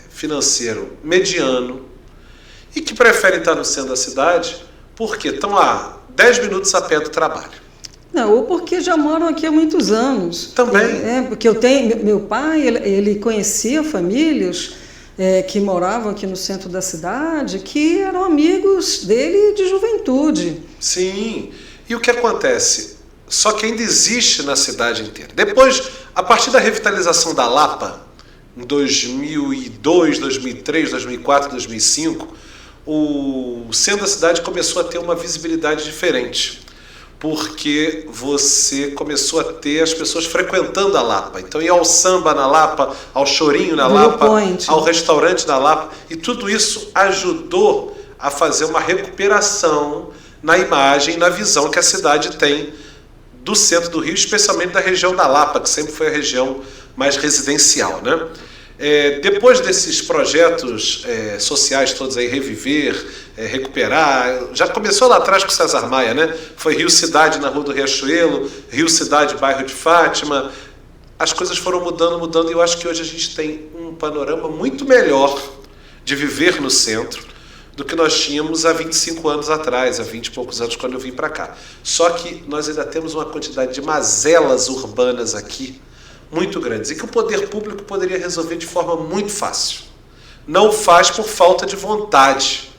financeiro mediano, e que preferem estar no centro da cidade porque estão a 10 minutos a pé do trabalho. Não, ou porque já moram aqui há muitos anos. Também. Porque meu pai, ele conhecia famílias que moravam aqui no centro da cidade, que eram amigos dele de juventude. Sim. E o que acontece? Só que ainda existe na cidade inteira. Depois, a partir da revitalização da Lapa, em 2002, 2003, 2004, 2005, o centro da cidade começou a ter uma visibilidade diferente, porque você começou a ter as pessoas frequentando a Lapa. Então ia ao samba na Lapa, ao chorinho na Lapa, ao restaurante na Lapa, e tudo isso ajudou a fazer uma recuperação na imagem, na visão que a cidade tem do centro do Rio, especialmente da região da Lapa, que sempre foi a região mais residencial, né? Depois desses projetos sociais todos aí, reviver, recuperar, já começou lá atrás com o César Maia, né? Foi Rio Cidade na Rua do Riachuelo, Rio Cidade, bairro de Fátima. As coisas foram mudando, e eu acho que hoje a gente tem um panorama muito melhor de viver no centro do que nós tínhamos há 25 anos atrás, há 20 e poucos anos, quando eu vim para cá. Só que nós ainda temos uma quantidade de mazelas urbanas aqui muito grandes, e que o poder público poderia resolver de forma muito fácil. Não faz por falta de vontade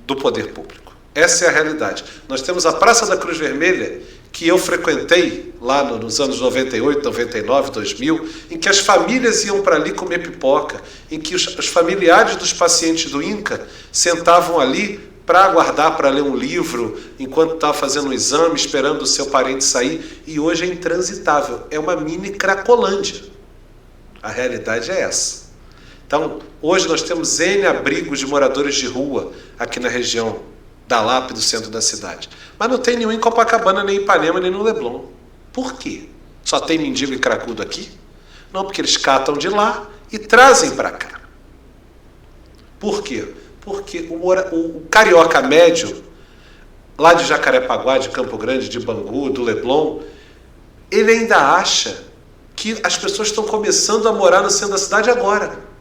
do poder público. Essa é a realidade. Nós temos a Praça da Cruz Vermelha, que eu frequentei lá nos anos 98, 99, 2000, em que as famílias iam para ali comer pipoca, em que os familiares dos pacientes do INCA sentavam ali para aguardar para ler um livro enquanto estava fazendo um exame, esperando o seu parente sair, e hoje é intransitável. É uma mini Cracolândia. A realidade é essa. Então, hoje nós temos N abrigos de moradores de rua aqui na região da Lapa e do centro da cidade. Mas não tem nenhum em Copacabana, nem em Ipanema, nem no Leblon. Por quê? Só tem mendigo e cracudo aqui? Não, porque eles catam de lá e trazem para cá. Por quê? Porque o carioca médio, lá de Jacarepaguá, de Campo Grande, de Bangu, do Leblon, ele ainda acha que as pessoas estão começando a morar no centro da cidade agora.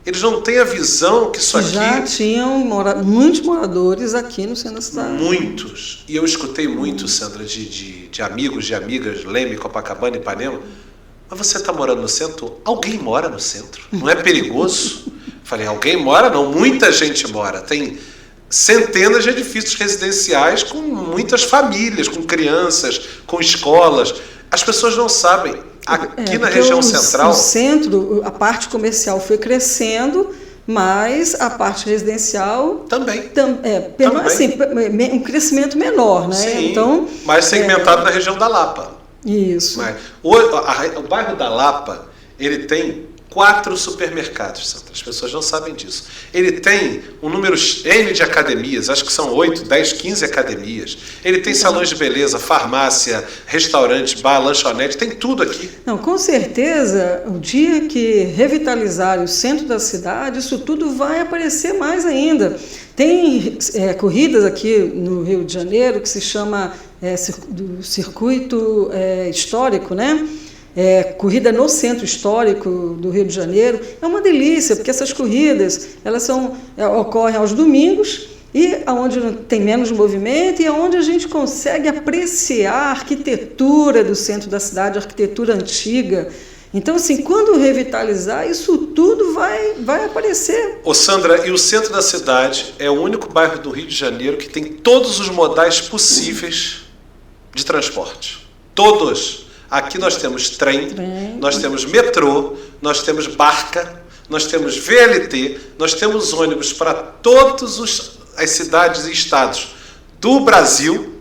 Eles não têm a visão que isso aqui... Já tinham muitos moradores aqui no centro da cidade. Muitos. E eu escutei muito, Sandra, de amigos, de amigas, Leme, Copacabana, Ipanema. Mas você está morando no centro? Alguém mora no centro? Não é perigoso? Falei, alguém mora? Não, muita gente mora. Tem centenas de edifícios residenciais com muitas famílias, com crianças, com escolas. As pessoas não sabem. Aqui na região central... No centro, a parte comercial foi crescendo, mas a parte residencial... Também. Assim, um crescimento menor, né? Sim, então, mais segmentado na região da Lapa. Isso. Mas, o bairro da Lapa, ele tem 4 supermercados, Sandra. As pessoas não sabem disso. Ele tem um número N de academias, acho que são 8, 10, 15 academias. Ele tem salões de beleza, farmácia, restaurante, bar, lanchonete, tem tudo aqui. Não, com certeza, o dia que revitalizarem o centro da cidade, isso tudo vai aparecer mais ainda. Tem corridas aqui no Rio de Janeiro que se chama do circuito histórico, né? Corrida no centro histórico do Rio de Janeiro. É uma delícia, porque essas corridas elas ocorrem aos domingos, e onde tem menos movimento, e onde a gente consegue apreciar a arquitetura do centro da cidade, a arquitetura antiga. Então, assim, quando revitalizar, isso tudo vai aparecer. Ô Sandra, e o centro da cidade é o único bairro do Rio de Janeiro que tem todos os modais possíveis de transporte. Todos. Aqui nós temos trem, nós temos metrô, nós temos barca, nós temos VLT, nós temos ônibus para todas as cidades e estados do Brasil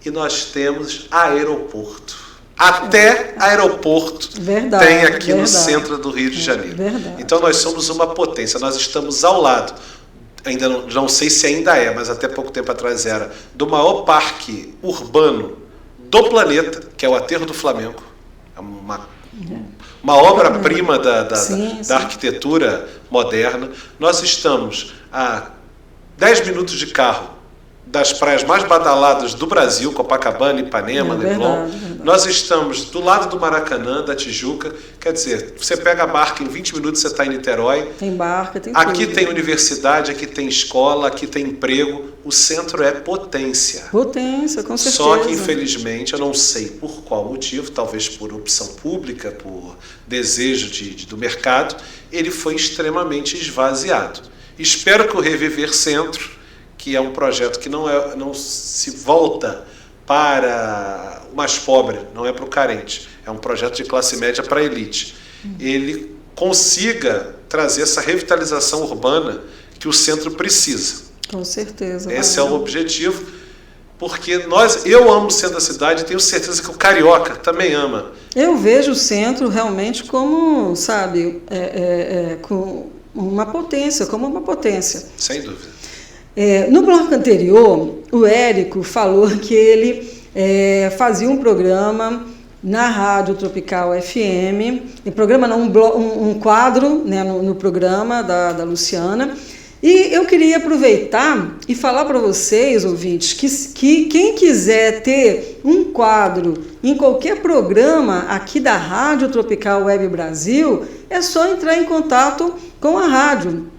e nós temos aeroporto. Até aeroporto tem aqui no centro do Rio de Janeiro. Então nós somos uma potência, nós estamos ao lado, ainda não sei se ainda é, mas até pouco tempo atrás era, do maior parque urbano do planeta, que é o Aterro do Flamengo. É uma obra-prima da arquitetura moderna. Nós estamos a 10 minutos de carro das praias mais badaladas do Brasil, Copacabana, Ipanema, Leblon. Nós estamos do lado do Maracanã, da Tijuca. Quer dizer, você pega a barca, em 20 minutos você está em Niterói. Tem barca, tem aqui tudo. Tem universidade, aqui tem escola, aqui tem emprego. O centro é potência. Potência, com certeza. Só que, infelizmente, eu não sei por qual motivo, talvez por opção pública, por desejo do mercado, ele foi extremamente esvaziado. Espero que o Reviver Centro, que é um projeto que não se volta para o mais pobre, não é para o carente, é um projeto de classe média para a elite, ele consiga trazer essa revitalização urbana que o centro precisa. Com certeza. Esse é o objetivo, porque eu amo o centro da cidade e tenho certeza que o carioca também ama. Eu vejo o centro realmente como, com uma potência, Sem dúvida. No bloco anterior, o Érico falou que ele fazia um programa na Rádio Tropical FM, um quadro, né, no programa da Luciana, e eu queria aproveitar e falar para vocês, ouvintes, que quem quiser ter um quadro em qualquer programa aqui da Rádio Tropical Web Brasil, é só entrar em contato com a rádio.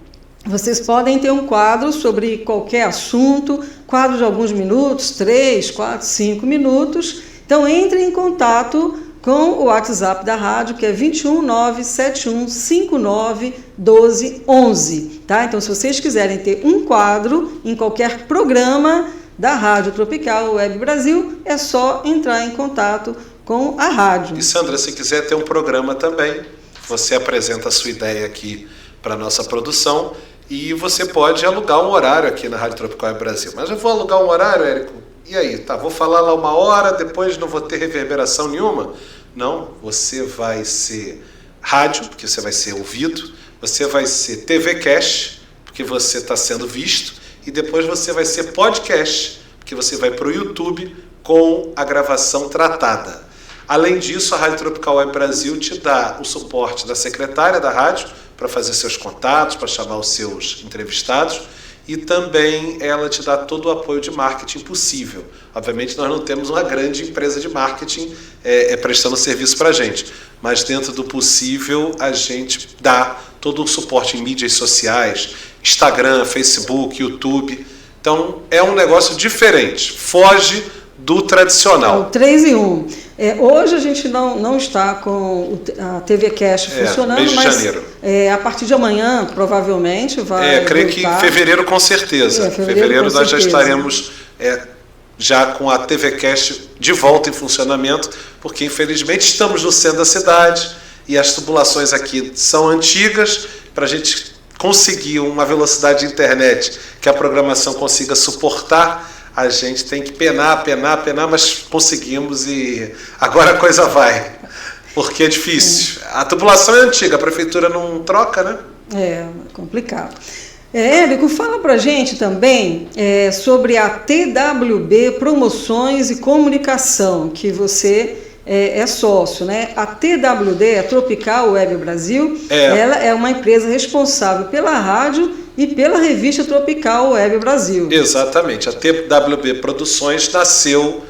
Vocês podem ter um quadro sobre qualquer assunto, quadro de alguns minutos, 3, 4, 5 minutos. Então, entre em contato com o WhatsApp da rádio, que é 21971591211. Tá? Então, se vocês quiserem ter um quadro em qualquer programa da Rádio Tropical Web Brasil, é só entrar em contato com a rádio. E, Sandra, se quiser ter um programa também, você apresenta a sua ideia aqui para a nossa produção. E você pode alugar um horário aqui na Rádio Tropical Web Brasil. Mas eu vou alugar um horário, Érico? E aí? Tá, vou falar lá 1 hora, depois não vou ter reverberação nenhuma? Não, você vai ser rádio, porque você vai ser ouvido. Você vai ser TV Cash, porque você está sendo visto. E depois você vai ser podcast, porque você vai para o YouTube com a gravação tratada. Além disso, a Rádio Tropical Web Brasil te dá o suporte da secretária da rádio, para fazer seus contatos, para chamar os seus entrevistados, e também ela te dá todo o apoio de marketing possível. Obviamente nós não temos uma grande empresa de marketing prestando serviço para a gente, mas dentro do possível a gente dá todo o suporte em mídias sociais, Instagram, Facebook, YouTube. Então é um negócio diferente, foge do tradicional. É o 3 em 1. Hoje a gente não está com a TV Cash funcionando, mês de mas janeiro. A partir de amanhã, provavelmente, vai creio voltar. Que em fevereiro com certeza. Fevereiro nós já estaremos já com a TV Cash de volta em funcionamento, porque infelizmente estamos no centro da cidade e as tubulações aqui são antigas. Para a gente conseguir uma velocidade de internet que a programação consiga suportar, a gente tem que penar, mas conseguimos e agora a coisa vai, porque é difícil. A tubulação é antiga, a prefeitura não troca, né? É complicado. Érico, fala pra gente também sobre a TWB Promoções e Comunicação, que você é sócio, né? A TWB, a Tropical Web Brasil, ela é uma empresa responsável pela rádio e pela revista Tropical Web Brasil. Exatamente. A TWB Produções nasceu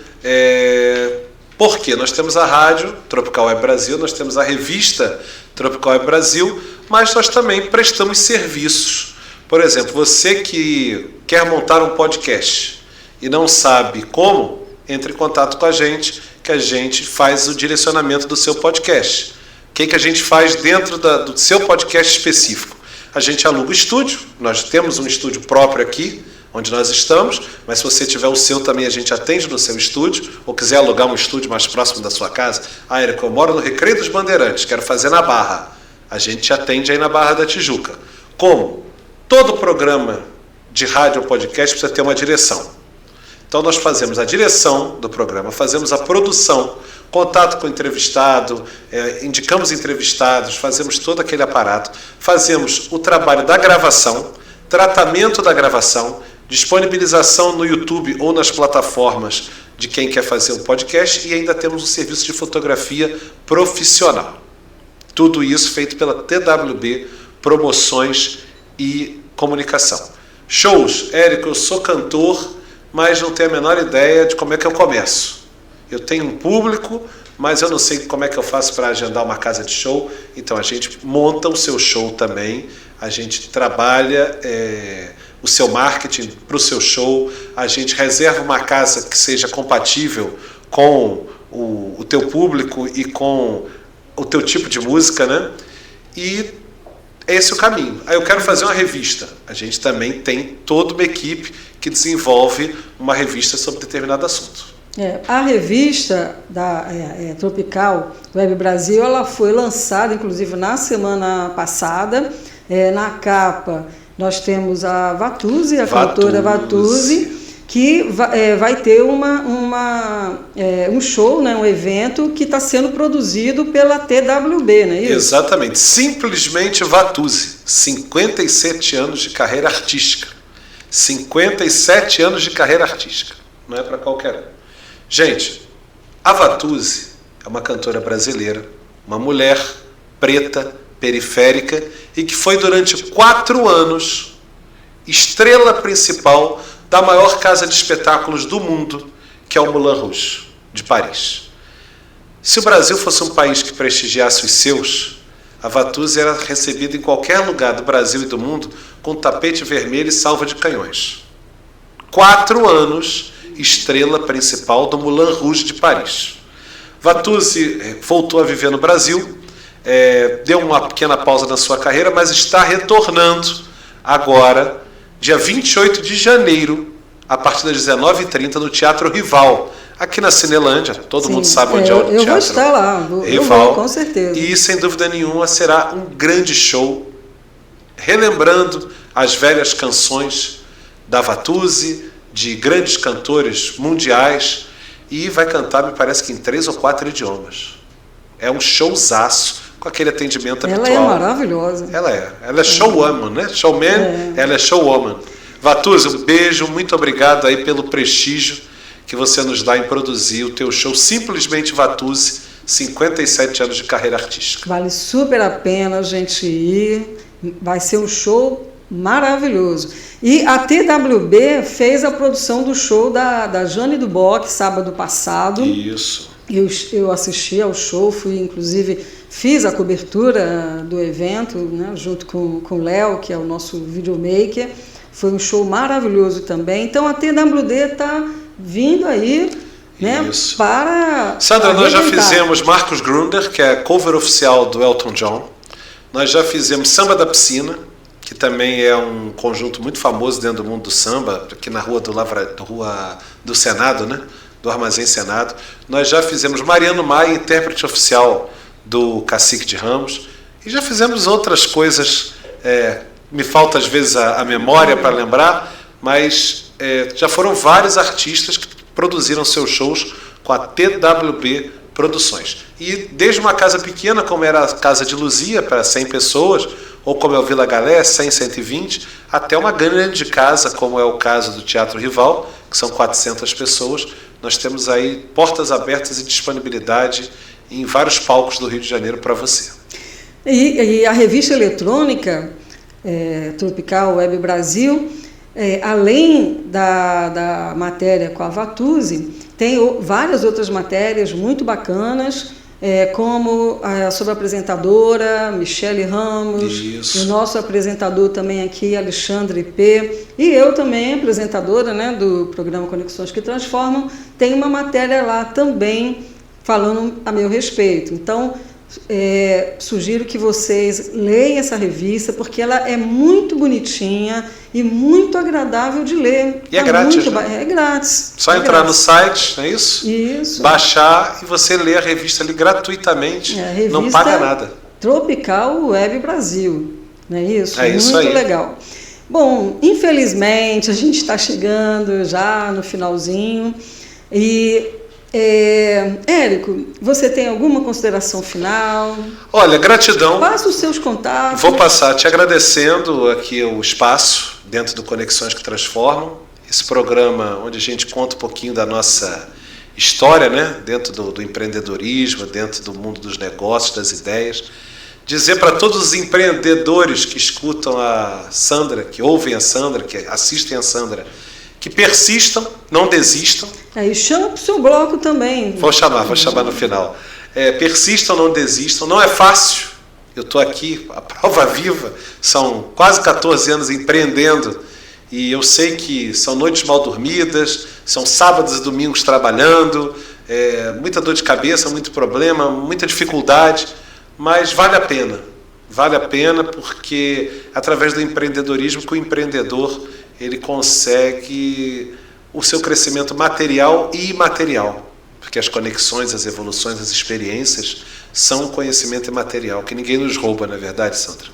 porque nós temos a rádio Tropical Web Brasil, nós temos a revista Tropical Web Brasil, mas nós também prestamos serviços. Por exemplo, você que quer montar um podcast e não sabe como, entre em contato com a gente, que a gente faz o direcionamento do seu podcast. O que a gente faz dentro do seu podcast específico? A gente aluga o estúdio, nós temos um estúdio próprio aqui, onde nós estamos, mas se você tiver o seu também, a gente atende no seu estúdio, ou quiser alugar um estúdio mais próximo da sua casa. Érico, eu moro no Recreio dos Bandeirantes, quero fazer na Barra. A gente te atende aí na Barra da Tijuca. Como? Todo programa de rádio ou podcast precisa ter uma direção. Então nós fazemos a direção do programa, fazemos a produção, contato com o entrevistado, indicamos entrevistados, fazemos todo aquele aparato, fazemos o trabalho da gravação, tratamento da gravação, disponibilização no YouTube ou nas plataformas de quem quer fazer um podcast, e ainda temos um serviço de fotografia profissional. Tudo isso feito pela TWB Promoções e Comunicação. Shows, Érico, eu sou cantor, mas não tenho a menor ideia de como é que eu começo. Eu tenho um público, mas eu não sei como é que eu faço para agendar uma casa de show. Então a gente monta o seu show também, a gente trabalha o seu marketing para o seu show, a gente reserva uma casa que seja compatível com o teu público e com o teu tipo de música, né? E esse é o caminho. Aí eu quero fazer uma revista. A gente também tem toda uma equipe que desenvolve uma revista sobre determinado assunto. A revista da Tropical Web Brasil, ela foi lançada, inclusive, na semana passada. Na capa, nós temos a Vatuzzi, a cantora Vatuzzi, que vai ter um show, né, um evento que está sendo produzido pela TWB, não é isso? Exatamente. Simplesmente Vatuzzi. 57 anos de carreira artística. 57 anos de carreira artística. Não é para qualquer um. Gente, a Vatuzzi é uma cantora brasileira, uma mulher preta, periférica, e que foi durante 4 anos estrela principal da maior casa de espetáculos do mundo, que é o Moulin Rouge, de Paris. Se o Brasil fosse um país que prestigiasse os seus, a Vatuzzi era recebida em qualquer lugar do Brasil e do mundo com tapete vermelho e salva de canhões. 4 anos, estrela principal do Moulin Rouge de Paris. Vatuzzi voltou a viver no Brasil, deu uma pequena pausa na sua carreira, mas está retornando agora, dia 28 de janeiro, a partir das 19h30, no Teatro Rival, aqui na Cinelândia. Todo mundo sabe onde é o Teatro Rival. Eu vou estar lá, eu vou, com certeza. E, sem dúvida nenhuma, será um grande show, relembrando as velhas canções da Vatuzzi, de grandes cantores mundiais, e vai cantar, me parece que em 3 ou 4 idiomas. É um showzaço, com aquele atendimento habitual. Ela é maravilhosa. Ela é showwoman, né? Showman, ela é showwoman. Vatuzzi, um beijo, muito obrigado aí pelo prestígio que você nos dá em produzir o teu show. Simplesmente Vatuzzi, 57 anos de carreira artística. Vale super a pena a gente ir, vai ser um show maravilhoso. E a TWB fez a produção do show da Jane do Bock, sábado passado. Isso. Eu assisti ao show, fiz a cobertura do evento, né, junto com o Léo, que é o nosso videomaker. Foi um show maravilhoso também. Então a TWD está vindo aí, né, para... Sandra, nós já fizemos Marcos Grunder, que é cover oficial do Elton John. Nós já fizemos Samba da Piscina, que também é um conjunto muito famoso dentro do mundo do samba, aqui na rua do Senado, né? Do Armazém Senado. Nós já fizemos Mariano Maia, intérprete oficial do Cacique de Ramos, e já fizemos outras coisas, me falta às vezes a memória para lembrar, mas já foram vários artistas que produziram seus shows com a TWB Produções. E desde uma casa pequena, como era a Casa de Luzia, para 100 pessoas, ou como é o Vila Galé, 100, 120, até uma grande casa, como é o caso do Teatro Rival, que são 400 pessoas. Nós temos aí portas abertas e disponibilidade em vários palcos do Rio de Janeiro para você. E a revista eletrônica Tropical Web Brasil, além da matéria com a Vatuzzi, tem várias outras matérias muito bacanas, como sobre a apresentadora Michele Ramos, Isso. o nosso apresentador também aqui, Alexandre P., e eu também, apresentadora, né, do programa Conexões que Transformam, tem uma matéria lá também falando a meu respeito. Então, sugiro que vocês leiam essa revista, porque ela é muito bonitinha e muito agradável de ler. E é grátis, né? É grátis. Só entrar no site, não é isso? Isso. Baixar e você lê a revista ali gratuitamente. Não paga nada. Tropical Web Brasil. Não é isso? É isso aí. Muito legal. Bom, infelizmente a gente está chegando já no finalzinho. E, Érico, você tem alguma consideração final? Olha, gratidão. Passa os seus contatos. Vou passar te agradecendo aqui o espaço dentro do Conexões que Transformam. Esse programa onde a gente conta um pouquinho da nossa história, né? Dentro do empreendedorismo, dentro do mundo dos negócios, das ideias. Dizer para todos os empreendedores que escutam a Sandra, que ouvem a Sandra, que assistem a Sandra, que persistam, não desistam. E chama para o seu bloco também. Vou chamar no final. Persistam, não desistam. Não é fácil. Eu estou aqui, a prova viva. São quase 14 anos empreendendo. E eu sei que são noites mal dormidas, são sábados e domingos trabalhando, muita dor de cabeça, muito problema, muita dificuldade. Mas vale a pena. Vale a pena porque através do empreendedorismo que o empreendedor ele consegue o seu crescimento material e imaterial. Porque as conexões, as evoluções, as experiências são conhecimento imaterial, que ninguém nos rouba, não é verdade, Sandra?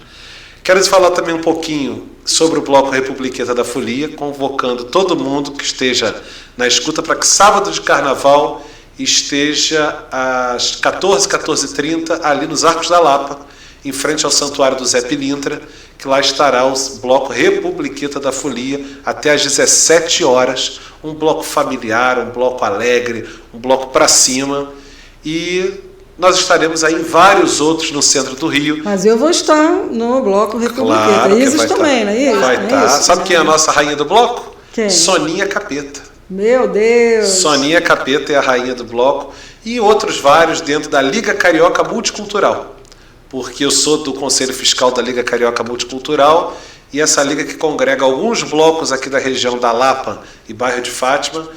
Quero te falar também um pouquinho sobre o Bloco Republiqueta da Folia, convocando todo mundo que esteja na escuta para que sábado de carnaval esteja às 14h30 ali nos Arcos da Lapa, em frente ao Santuário do Zé Pilintra, que lá estará o Bloco Republiqueta da Folia até às 17 horas, um bloco familiar, um bloco alegre, um bloco para cima, e nós estaremos aí em vários outros no centro do Rio. Mas eu vou estar no Bloco Republiqueta. Claro que Isis vai também, não é isso? Vai estar. Sabe quem é a nossa rainha do bloco? Quem? Soninha Capeta. Meu Deus! Soninha Capeta é a rainha do bloco e outros vários dentro da Liga Carioca Multicultural, porque eu sou do Conselho Fiscal da Liga Carioca Multicultural e essa liga que congrega alguns blocos aqui da região da Lapa e bairro de Fátima,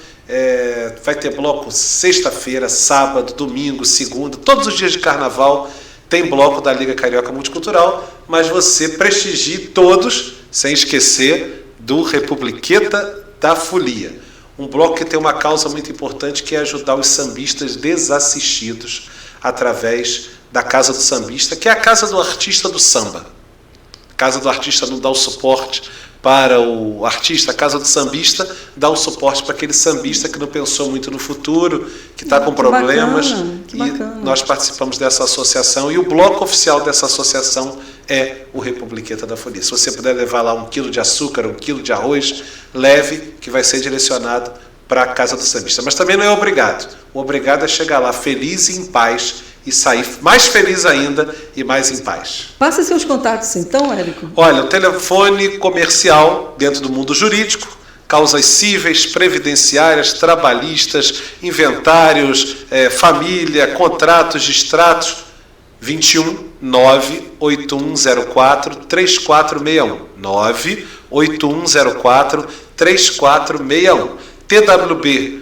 vai ter bloco sexta-feira, sábado, domingo, segunda, todos os dias de carnaval tem bloco da Liga Carioca Multicultural, mas você prestigie todos, sem esquecer do Republiqueta da Folia. Um bloco que tem uma causa muito importante, que é ajudar os sambistas desassistidos através da Casa do Sambista, que é a casa do artista do samba. A Casa do Artista não dá o suporte para o artista, a Casa do Sambista dá o suporte para aquele sambista que não pensou muito no futuro, que está com problemas. Bacana. Nós participamos dessa associação e o bloco oficial dessa associação é o Republiqueta da Folia. Se você puder levar lá 1 quilo de açúcar, 1 quilo de arroz, leve, que vai ser direcionado para a Casa do Sambista. Mas também não é obrigado. O obrigado é chegar lá feliz e em paz e sair mais feliz ainda e mais em paz. Passa seus contatos então, Érico. Olha, o telefone comercial dentro do mundo jurídico, causas cíveis, previdenciárias, trabalhistas, inventários, família, contratos, distratos, 21 98104 3461. 98104 3461. TWB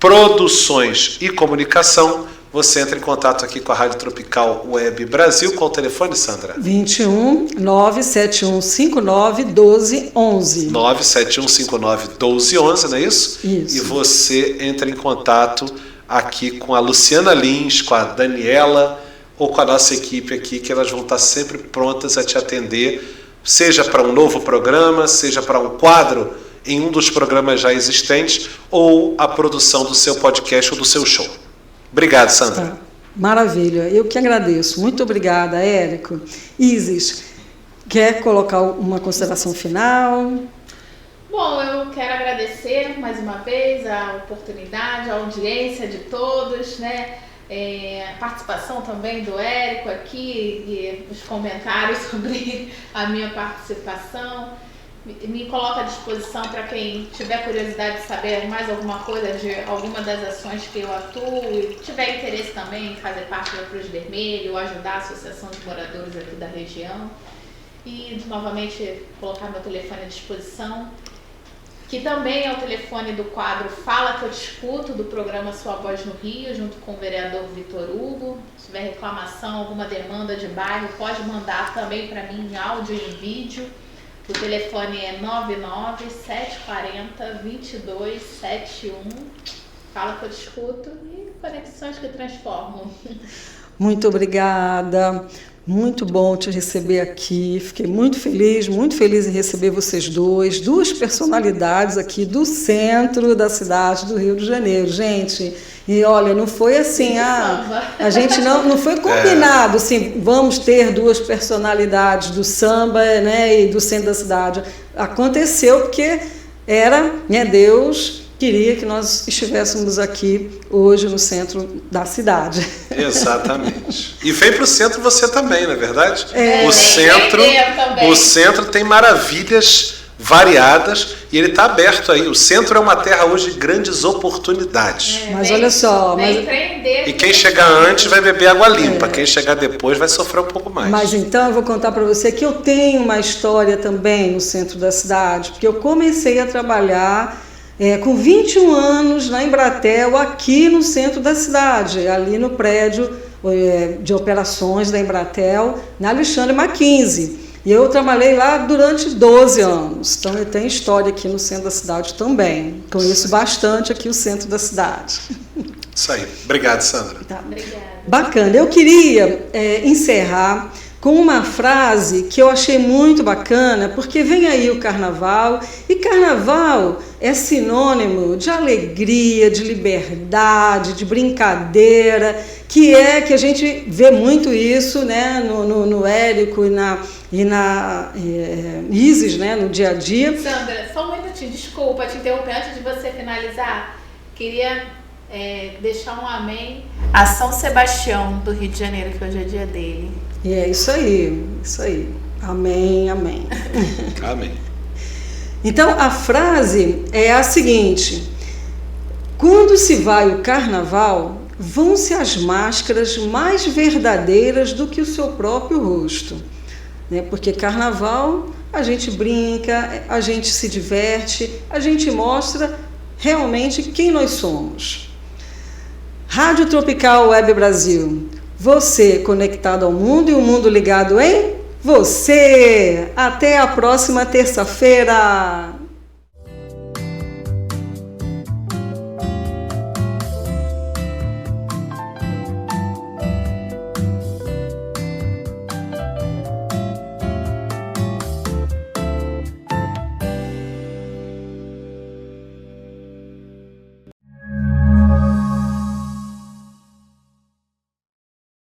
Produções e Comunicação. Você entra em contato aqui com a Rádio Tropical Web Brasil. Qual o telefone, Sandra? 21 97159 1211. 97159 1211, não é isso? Isso. E você entra em contato aqui com a Luciana Lins, com a Daniela ou com a nossa equipe aqui, que elas vão estar sempre prontas a te atender, seja para um novo programa, seja para um quadro em um dos programas já existentes ou a produção do seu podcast ou do seu show. Obrigado, Sandra. Tá. Maravilha, eu que agradeço. Muito obrigada, Érico. Isis, quer colocar uma consideração final? Bom, eu quero agradecer mais uma vez a oportunidade, a audiência de todos, né? A participação também do Érico aqui e os comentários sobre a minha participação. Me coloco à disposição para quem tiver curiosidade de saber mais alguma coisa de alguma das ações que eu atuo e tiver interesse também em fazer parte da Cruz Vermelha ou ajudar a Associação de Moradores aqui da região. E, novamente, colocar meu telefone à disposição. que também é o telefone do quadro Fala Que Eu Te Escuto, do programa Sua Voz no Rio, junto com o vereador Vitor Hugo. Se tiver reclamação, alguma demanda de bairro, pode mandar também para mim em áudio e em vídeo. O telefone é 99-740-2271. Fala Que Eu Te Escuto e conexões que transformam. Muito obrigada. Muito bom te receber aqui, fiquei muito feliz em receber vocês duas personalidades aqui do centro da cidade do Rio de Janeiro, gente. E olha, não foi assim, a gente não foi combinado, assim, vamos ter duas personalidades do samba, né, e do centro da cidade. Aconteceu porque era, né, Deus queria que nós estivéssemos aqui hoje no centro da cidade. Exatamente. E vem para o centro você também, não é verdade? O centro tem maravilhas variadas e ele está aberto aí. O centro é uma terra hoje de grandes oportunidades. Mas olha só... E quem chegar antes vai beber água limpa, quem chegar depois vai sofrer um pouco mais. Mas então eu vou contar para você que eu tenho uma história também no centro da cidade, porque eu comecei a trabalhar com 21 anos na Embratel, aqui no centro da cidade, ali no prédio de operações da Embratel, na Alexandre Mackenzie. E eu trabalhei lá durante 12 anos. Então eu tenho história aqui no centro da cidade também. Conheço bastante aqui o centro da cidade. Isso aí. Obrigado, Sandra. Tá. Obrigada. Bacana. Eu queria encerrar com uma frase que eu achei muito bacana, porque vem aí o carnaval, e carnaval é sinônimo de alegria, de liberdade, de brincadeira, que a gente vê muito isso, né, no Érico e na Isis, né, no dia a dia. Sandra, só um minutinho, desculpa te interromper, antes de você finalizar, queria deixar um amém a São Sebastião do Rio de Janeiro, que hoje é dia dele. E é isso aí. Amém, amém. Amém. Então, a frase é a seguinte: quando se vai o carnaval, vão-se as máscaras mais verdadeiras do que o seu próprio rosto. Né? Porque carnaval, a gente brinca, a gente se diverte, a gente mostra realmente quem nós somos. Rádio Tropical Web Brasil. Você conectado ao mundo e o mundo ligado em você. Até a próxima terça-feira.